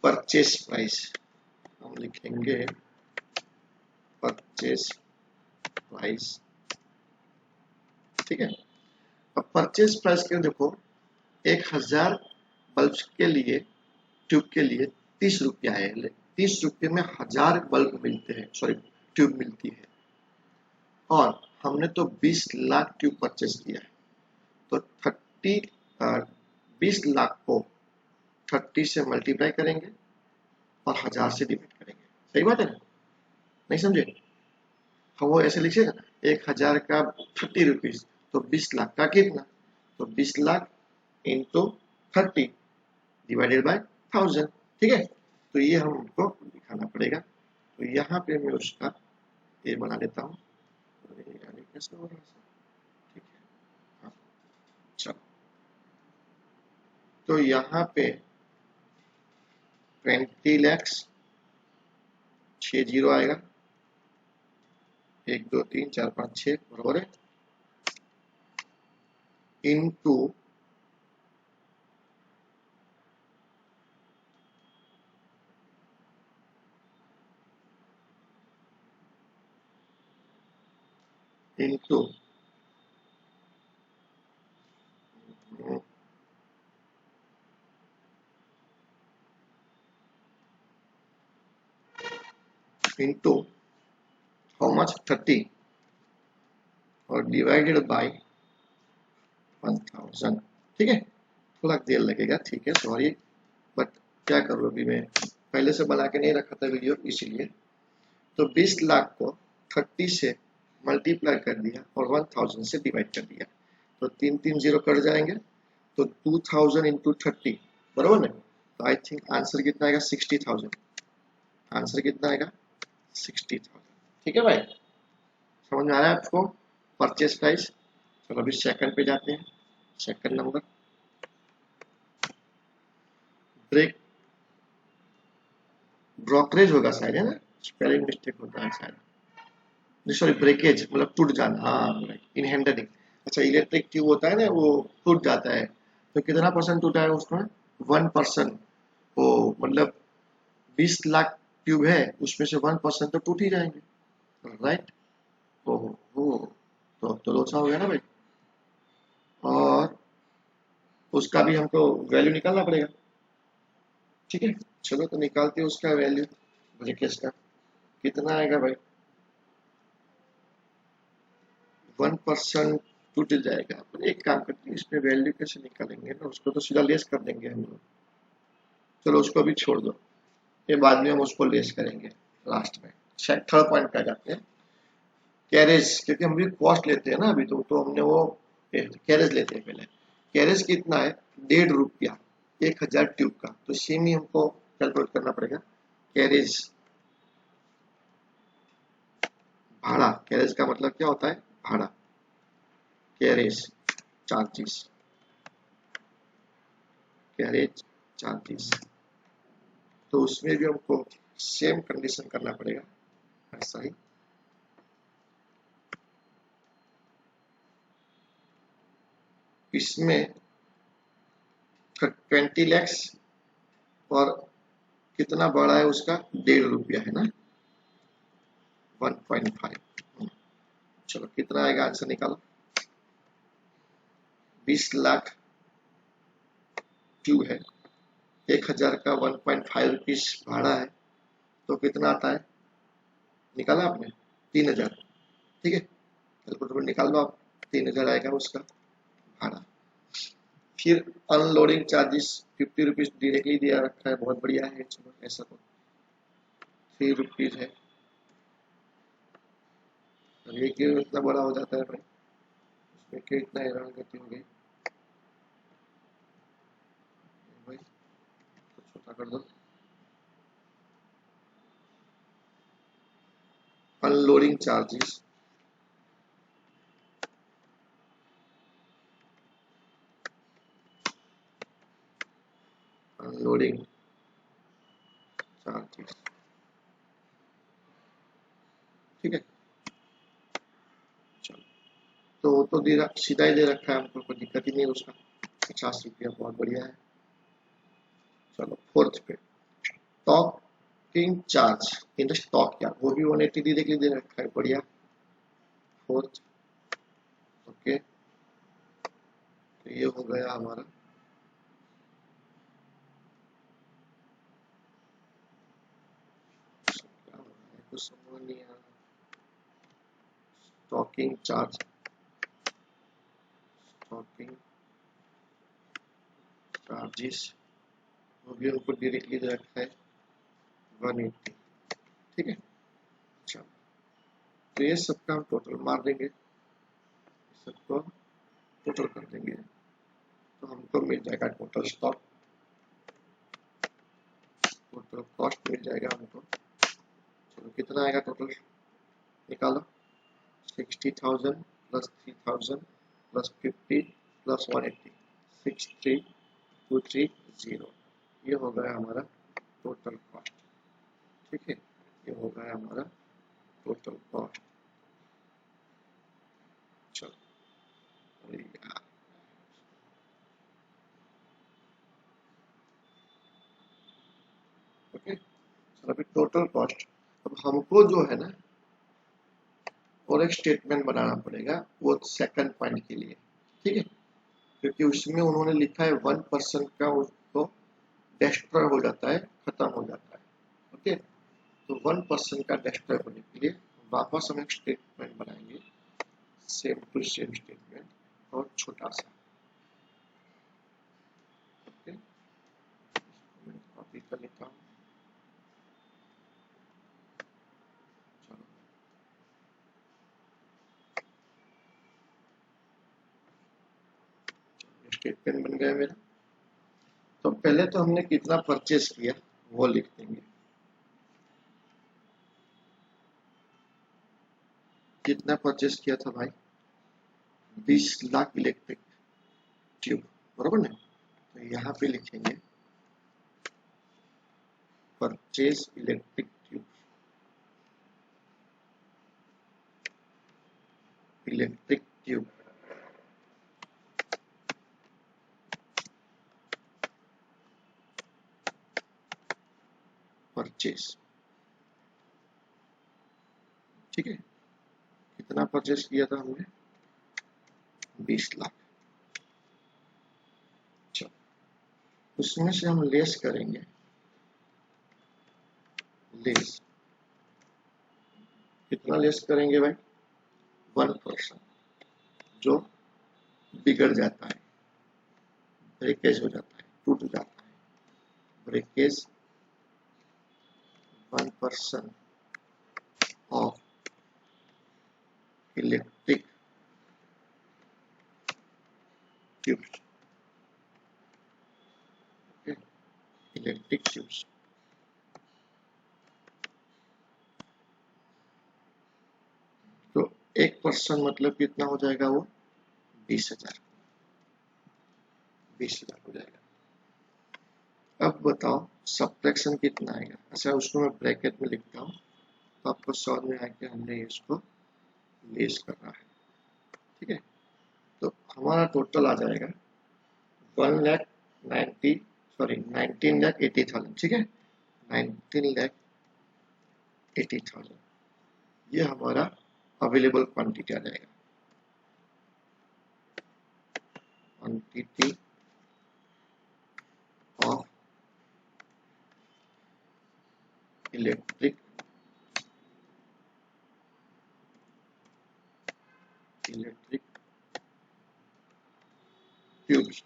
परचेस प्राइस, हम लिखेंगे परचेस प्राइस, ठीक है। अब परचेस प्राइस के देखो 1000 बल्ब के लिए, ट्यूब के लिए 30 रुपया है, 30 रुपये में 1000 बल्ब मिलते हैं, सॉरी ट्यूब मिलती है। और हमने तो 20 लाख ट्यूब परचेस किया है, तो 20 लाख को 30 से मल्टीप्लाई करेंगे और 1000 से डिवाइड करेंगे। सही बात है ना? नहीं समझे? हम वो ऐसे लिखेगा, 1000 का 30 रुपीज, तो 20 लाख का कितना, तो 20 लाख इंटू 30 डिवाइडेड बाय 1000। ठीक है, तो ये हमको दिखाना पड़ेगा। तो यहाँ पे मैं उसका ये बना देता हूँ। कैसे हो रहा है? ठीक है, हाँ, चलो। तो यहाँ पे 20 लैक्स 6 जीरो आएगा, 1 2 3 4 5 6 बराबर है, into into into how much 30 और डिवाइडेड बाय 1000। ठीक है, थोड़ा देर लगेगा, ठीक है, सॉरी, बट क्या करूँ, अभी मैं पहले से बना के नहीं रखा था वीडियो, इसीलिए। तो 20 लाख को 30 से मल्टीप्लाई कर दिया और 1000 से डिवाइड कर दिया, तो 3 0 कट जाएंगे, तो 2000 इंटू 30 बराबर ना। तो आई थिंक आंसर कितना आएगा, 60,000। आंसर कितना आएगा, 60,000। ठीक है भाई, समझ में आ रहा है आपको परचेस प्राइस? चलो अभी सेकंड पे जाते हैं। सेकंड नंबर, ब्रेक ब्रोकरेज होगा शायद, है ना? स्पेलिंग मिस्टेक होता है शायद, सॉरी, ब्रेकेज मतलब टूट जाना, हाँ, इन हैंडलिंग। अच्छा, इलेक्ट्रिक ट्यूब होता है ना, वो टूट जाता है, तो कितना परसेंट टूटा है उसमें, 1%। वो मतलब 20 लाख ट्यूब है, उसमें से 1% तो टूट ही जाएंगे, राइट? ओहो, तो लोचा हो गया ना भाई। और उसका भी हमको वैल्यू निकालना पड़ेगा। ठीक है, चलो तो निकालते हैं उसका वैल्यू, ब्रेकेज का कितना आएगा भाई, 1% टूट जाएगा। पर एक काम करते हैं, इसमें वैल्यू कैसे निकालेंगे ना, उसको तो सीधा लेस कर देंगे हम लोग। चलो उसको अभी छोड़ दो, ये बाद में हम उसको लेस करेंगे लास्ट में। शायद थर्ड पॉइंट पे आ जाते हैं, कैरेज, क्योंकि हम भी कॉस्ट लेते हैं ना अभी, तो हमने वो कैरेज लेते हैं पहले। कैरेज कितना है, 1.5 रुपया 1000 ट्यूब का, तो सेम ही हमको कैलकुलेट करना पड़ेगा। कैरेज भाड़ा, कैरेज का मतलब क्या होता है, भाड़ा, कैरेज चार्जेस, कैरेज चार्जेस। तो उसमें भी हमको सेम कंडीशन करना पड़ेगा, ऐसा ही। इसमें 20 लैक्स और कितना बड़ा है उसका, 1.5 रुपया है ना, 1.5। चलो कितना आएगा, आंसर निकालो। 20 लाख क्यों है, 1000 का 1.5 रुपीज भाड़ा है, तो कितना आता है, निकाला आपने, 3000। ठीक है, कैलकुलेटर निकाल लो आप, 3000 आएगा उसका भाड़ा। फिर अनलोडिंग चार्जेस 50 रुपीज डायरेक्टली दिया रखा है, बहुत बढ़िया है, चलो ऐसा तो 3 रुपीज है। ये क्यों इतना बड़ा हो जाता है भाई, उसमें क्यों इतना हैरान करती हो गई भाई, तो छोटा कर दो। अनलोडिंग चार्जेस, अनलोडिंग चार्जेस, ठीक है। चलो, तो सीधा ही दे रखा है हमको, कोई दिक्कत ही नहीं है उसका, 50 रुपया, बहुत बढ़िया है। चलो फोर्थ पे, stocking charge in the stock yard, वो भी 180 डायरेक्टली दे रखा है, बढ़िया। फोर्थ, ओके, तो ये हो गया हमारा। क्या हो रहा है, कुछ समझ नहीं आ रहा। स्टॉकिंग चार्ज, स्टॉकिंग चार्जेस वो भी उनको डायरेक्टली दे रखा है 180। ठीक है, अच्छा तो ये सबका हम टोटल मार देंगे, सबको टोटल कर देंगे तो हमको मिल जाएगा टोटल स्टॉक, टोटल कॉस्ट मिल जाएगा हमको। चलो कितना आएगा टोटल निकालो, 60,000 प्लस 3,000 प्लस 50 प्लस 180, 63,230, ये हो गया हमारा टोटल कॉस्ट। ठीक है, ये हो गया हमारा टोटल कॉस्ट। चलो अरे यार, ओके चलो अभी टोटल कॉस्ट, अब हमको जो है ना और एक स्टेटमेंट बनाना पड़ेगा वो सेकंड पॉइंट के लिए। ठीक है, क्योंकि उसमें उन्होंने लिखा है 1% का उसको डिस्ट्रॉय हो जाता है, खत्म हो जाता है। ओके, तो 1% का डिस्ट्रॉय होने के लिए वापस हम एक स्टेटमेंट बनाएंगे, सेम टू सेम स्टेटमेंट और छोटा सा। ओके, मैं कॉपी कर लेता हूँ। स्टेटमेंट बन गया मेरा। तो पहले तो हमने कितना परचेज किया वो लिख देंगे, कितना परचेज किया था भाई, 20 लाख इलेक्ट्रिक ट्यूब, बराबर ना। तो यहाँ पे लिखेंगे purchase electric tube, electric tube purchase. ठीक है, कितना परचेज किया था हमने, 20 लाख। चलो उसमें से हम लेस करेंगे, लेस कितना लेस करेंगे भाई, 1%, जो बिगड़ जाता है, ब्रेकेज हो जाता है, टूट जाता है, breakage 1% of electric tubes, electric tubes. तो 1% मतलब कितना हो जाएगा वो, 20,000, 20,000 हो जाएगा। अब बताओ सब्ट्रैक्शन कितना आएगा। अच्छा उसको मैं ब्रैकेट में लिखता हूँ तो आपको समझ में आए कि हमने इसको लेस करना है। ठीक है, तो हमारा टोटल आ जाएगा 19,80,000। ठीक है, 19,80,000 ये हमारा अवेलेबल क्वांटिटी आ जाएगा, quantity of electric tubes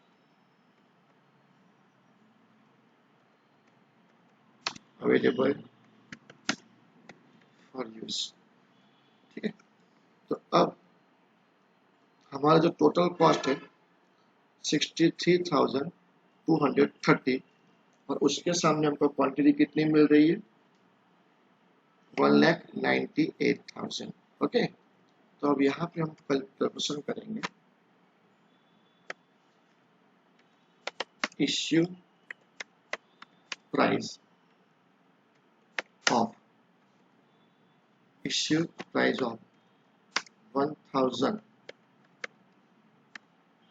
available for use. ठीक है, तो अब हमारा जो टोटल कॉस्ट है 63,230 और उसके सामने हमको क्वांटिटी कितनी मिल रही है, 1,98,000। ओके, तो अब यहाँ पे हम कैलकुलेशन करेंगे, issue price of, issue price of 1,000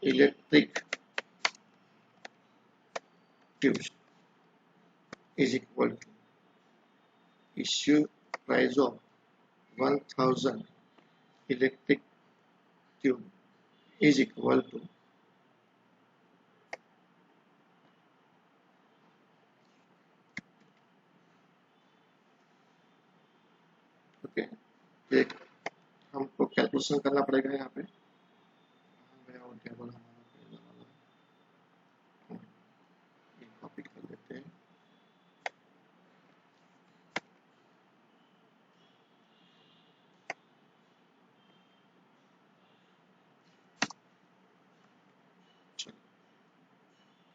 electric tubes is equal to issue price of 1,000 electric tube is equal to okay, एक हमको कैलकुलेट क्वेश्चन करना पड़ेगा यहाँ पे। वो टेबल हमारा पहला वाला, ये कॉपी कर लेते हैं।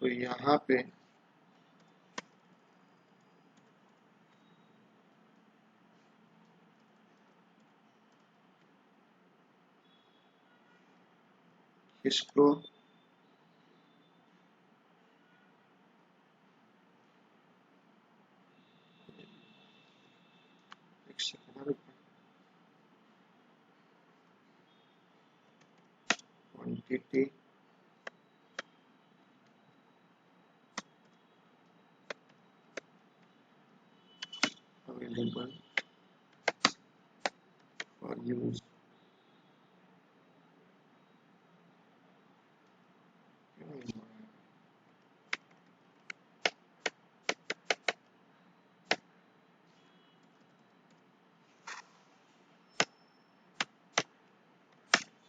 तो यहाँ पे इसको quantity available for use,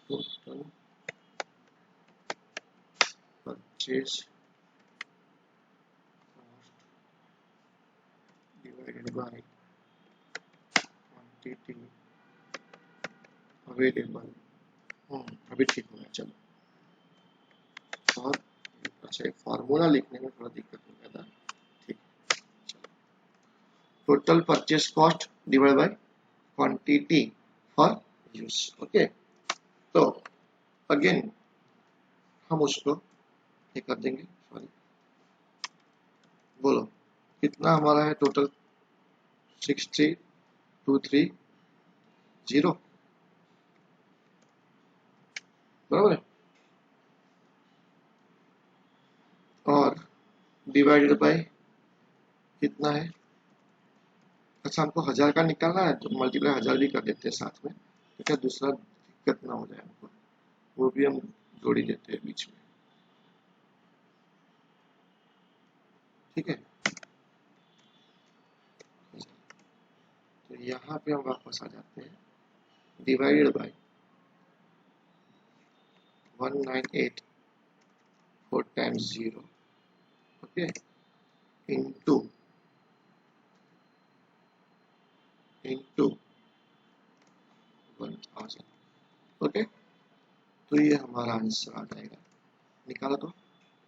total purchase cost divided by quantity available। अभी ठीक हो गया। चलो, और अच्छा फॉर्मूला लिखने में थोड़ा दिक्कत हो गया था। ठीक, total purchase cost divide by quantity for use. Okay, तो अगेन हम उसको ये कर देंगे। सॉरी, बोलो कितना हमारा है टोटल? 63230 बराबर है, और डिवाइडेड बाय कितना है? अच्छा, हमको 1000 का निकालना है तो मल्टीप्लाई 1000 भी कर देते हैं साथ में, तो क्या दूसरा दिक्कत ना हो जाए हमको, वो भी हम जोड़ ही देते हैं बीच में। ठीक है, तो यहाँ पे हम वापस आ जाते हैं। Divided by 198 4 times 0, okay, into 1000। Okay, तो ये हमारा आंसर आ जाएगा। निकालो तो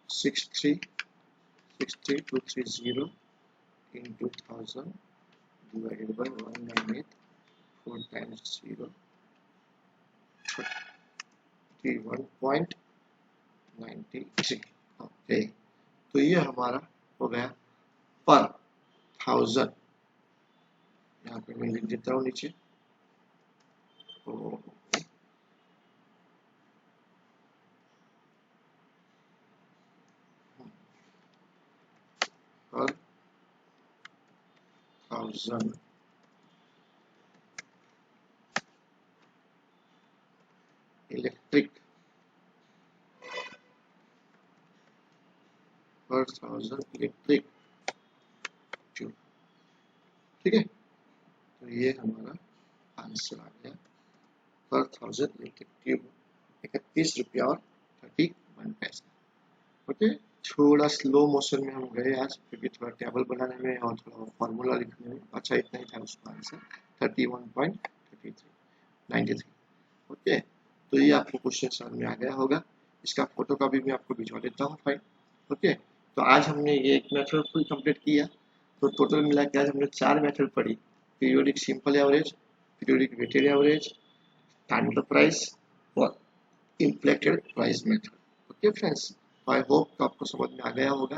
63230 into 1000 divided by 198 4 times 0, 31.93। Okay, तो ये हमारा हो गया पर 1000। यहाँ पे मैं लिख देता हूँ नीचे, पर 1000 इलेक्ट्रिक, पर 1000 इलेक्ट्रिक ट्यूब। ठीक है, तो ये हमारा आंसर आ गया पर 1000 इलेक्ट्रिक ट्यूब 31 रुपया और 31 पैसा। ओके, थोड़ा स्लो मोशन में हम गए आज, क्योंकि थोड़ा टेबल बनाने में और थोड़ा फॉर्मूला लिखने में। अच्छा, इतना ही था उसका आंसर 31.93। ओके, तो ये आपको क्वेश्चन समझ में आ गया होगा। इसका फोटो का भी मैं आपको भिजवा देता हूँ फाइल। ओके, तो आज हमने ये एक मेथड फुल कंप्लीट किया। तो टोटल मिला के आज हमने 4 मेथड पढ़ी: periodic simple average, periodic weighted average, standard price और inflated price method. Okay friends, I hope तो आपको समझ में आ गया होगा।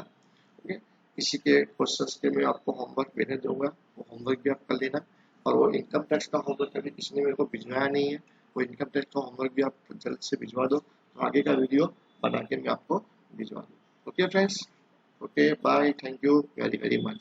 ओके, इसी के क्वेश्चंस के मैं आपको होमवर्क भेजने दूंगा, वो होमवर्क भी आप कर लेना। और वो इनकम टैक्स का होमवर्क अभी किसी ने मेरे को भिजवाया नहीं है, वो इनकम टैक्स का होमवर्क भी आप जल्द से भिजवा दो, तो आगे का वीडियो बना के मैं आपको भिजवा दूँ। Okay friends, okay bye, thank you very very much.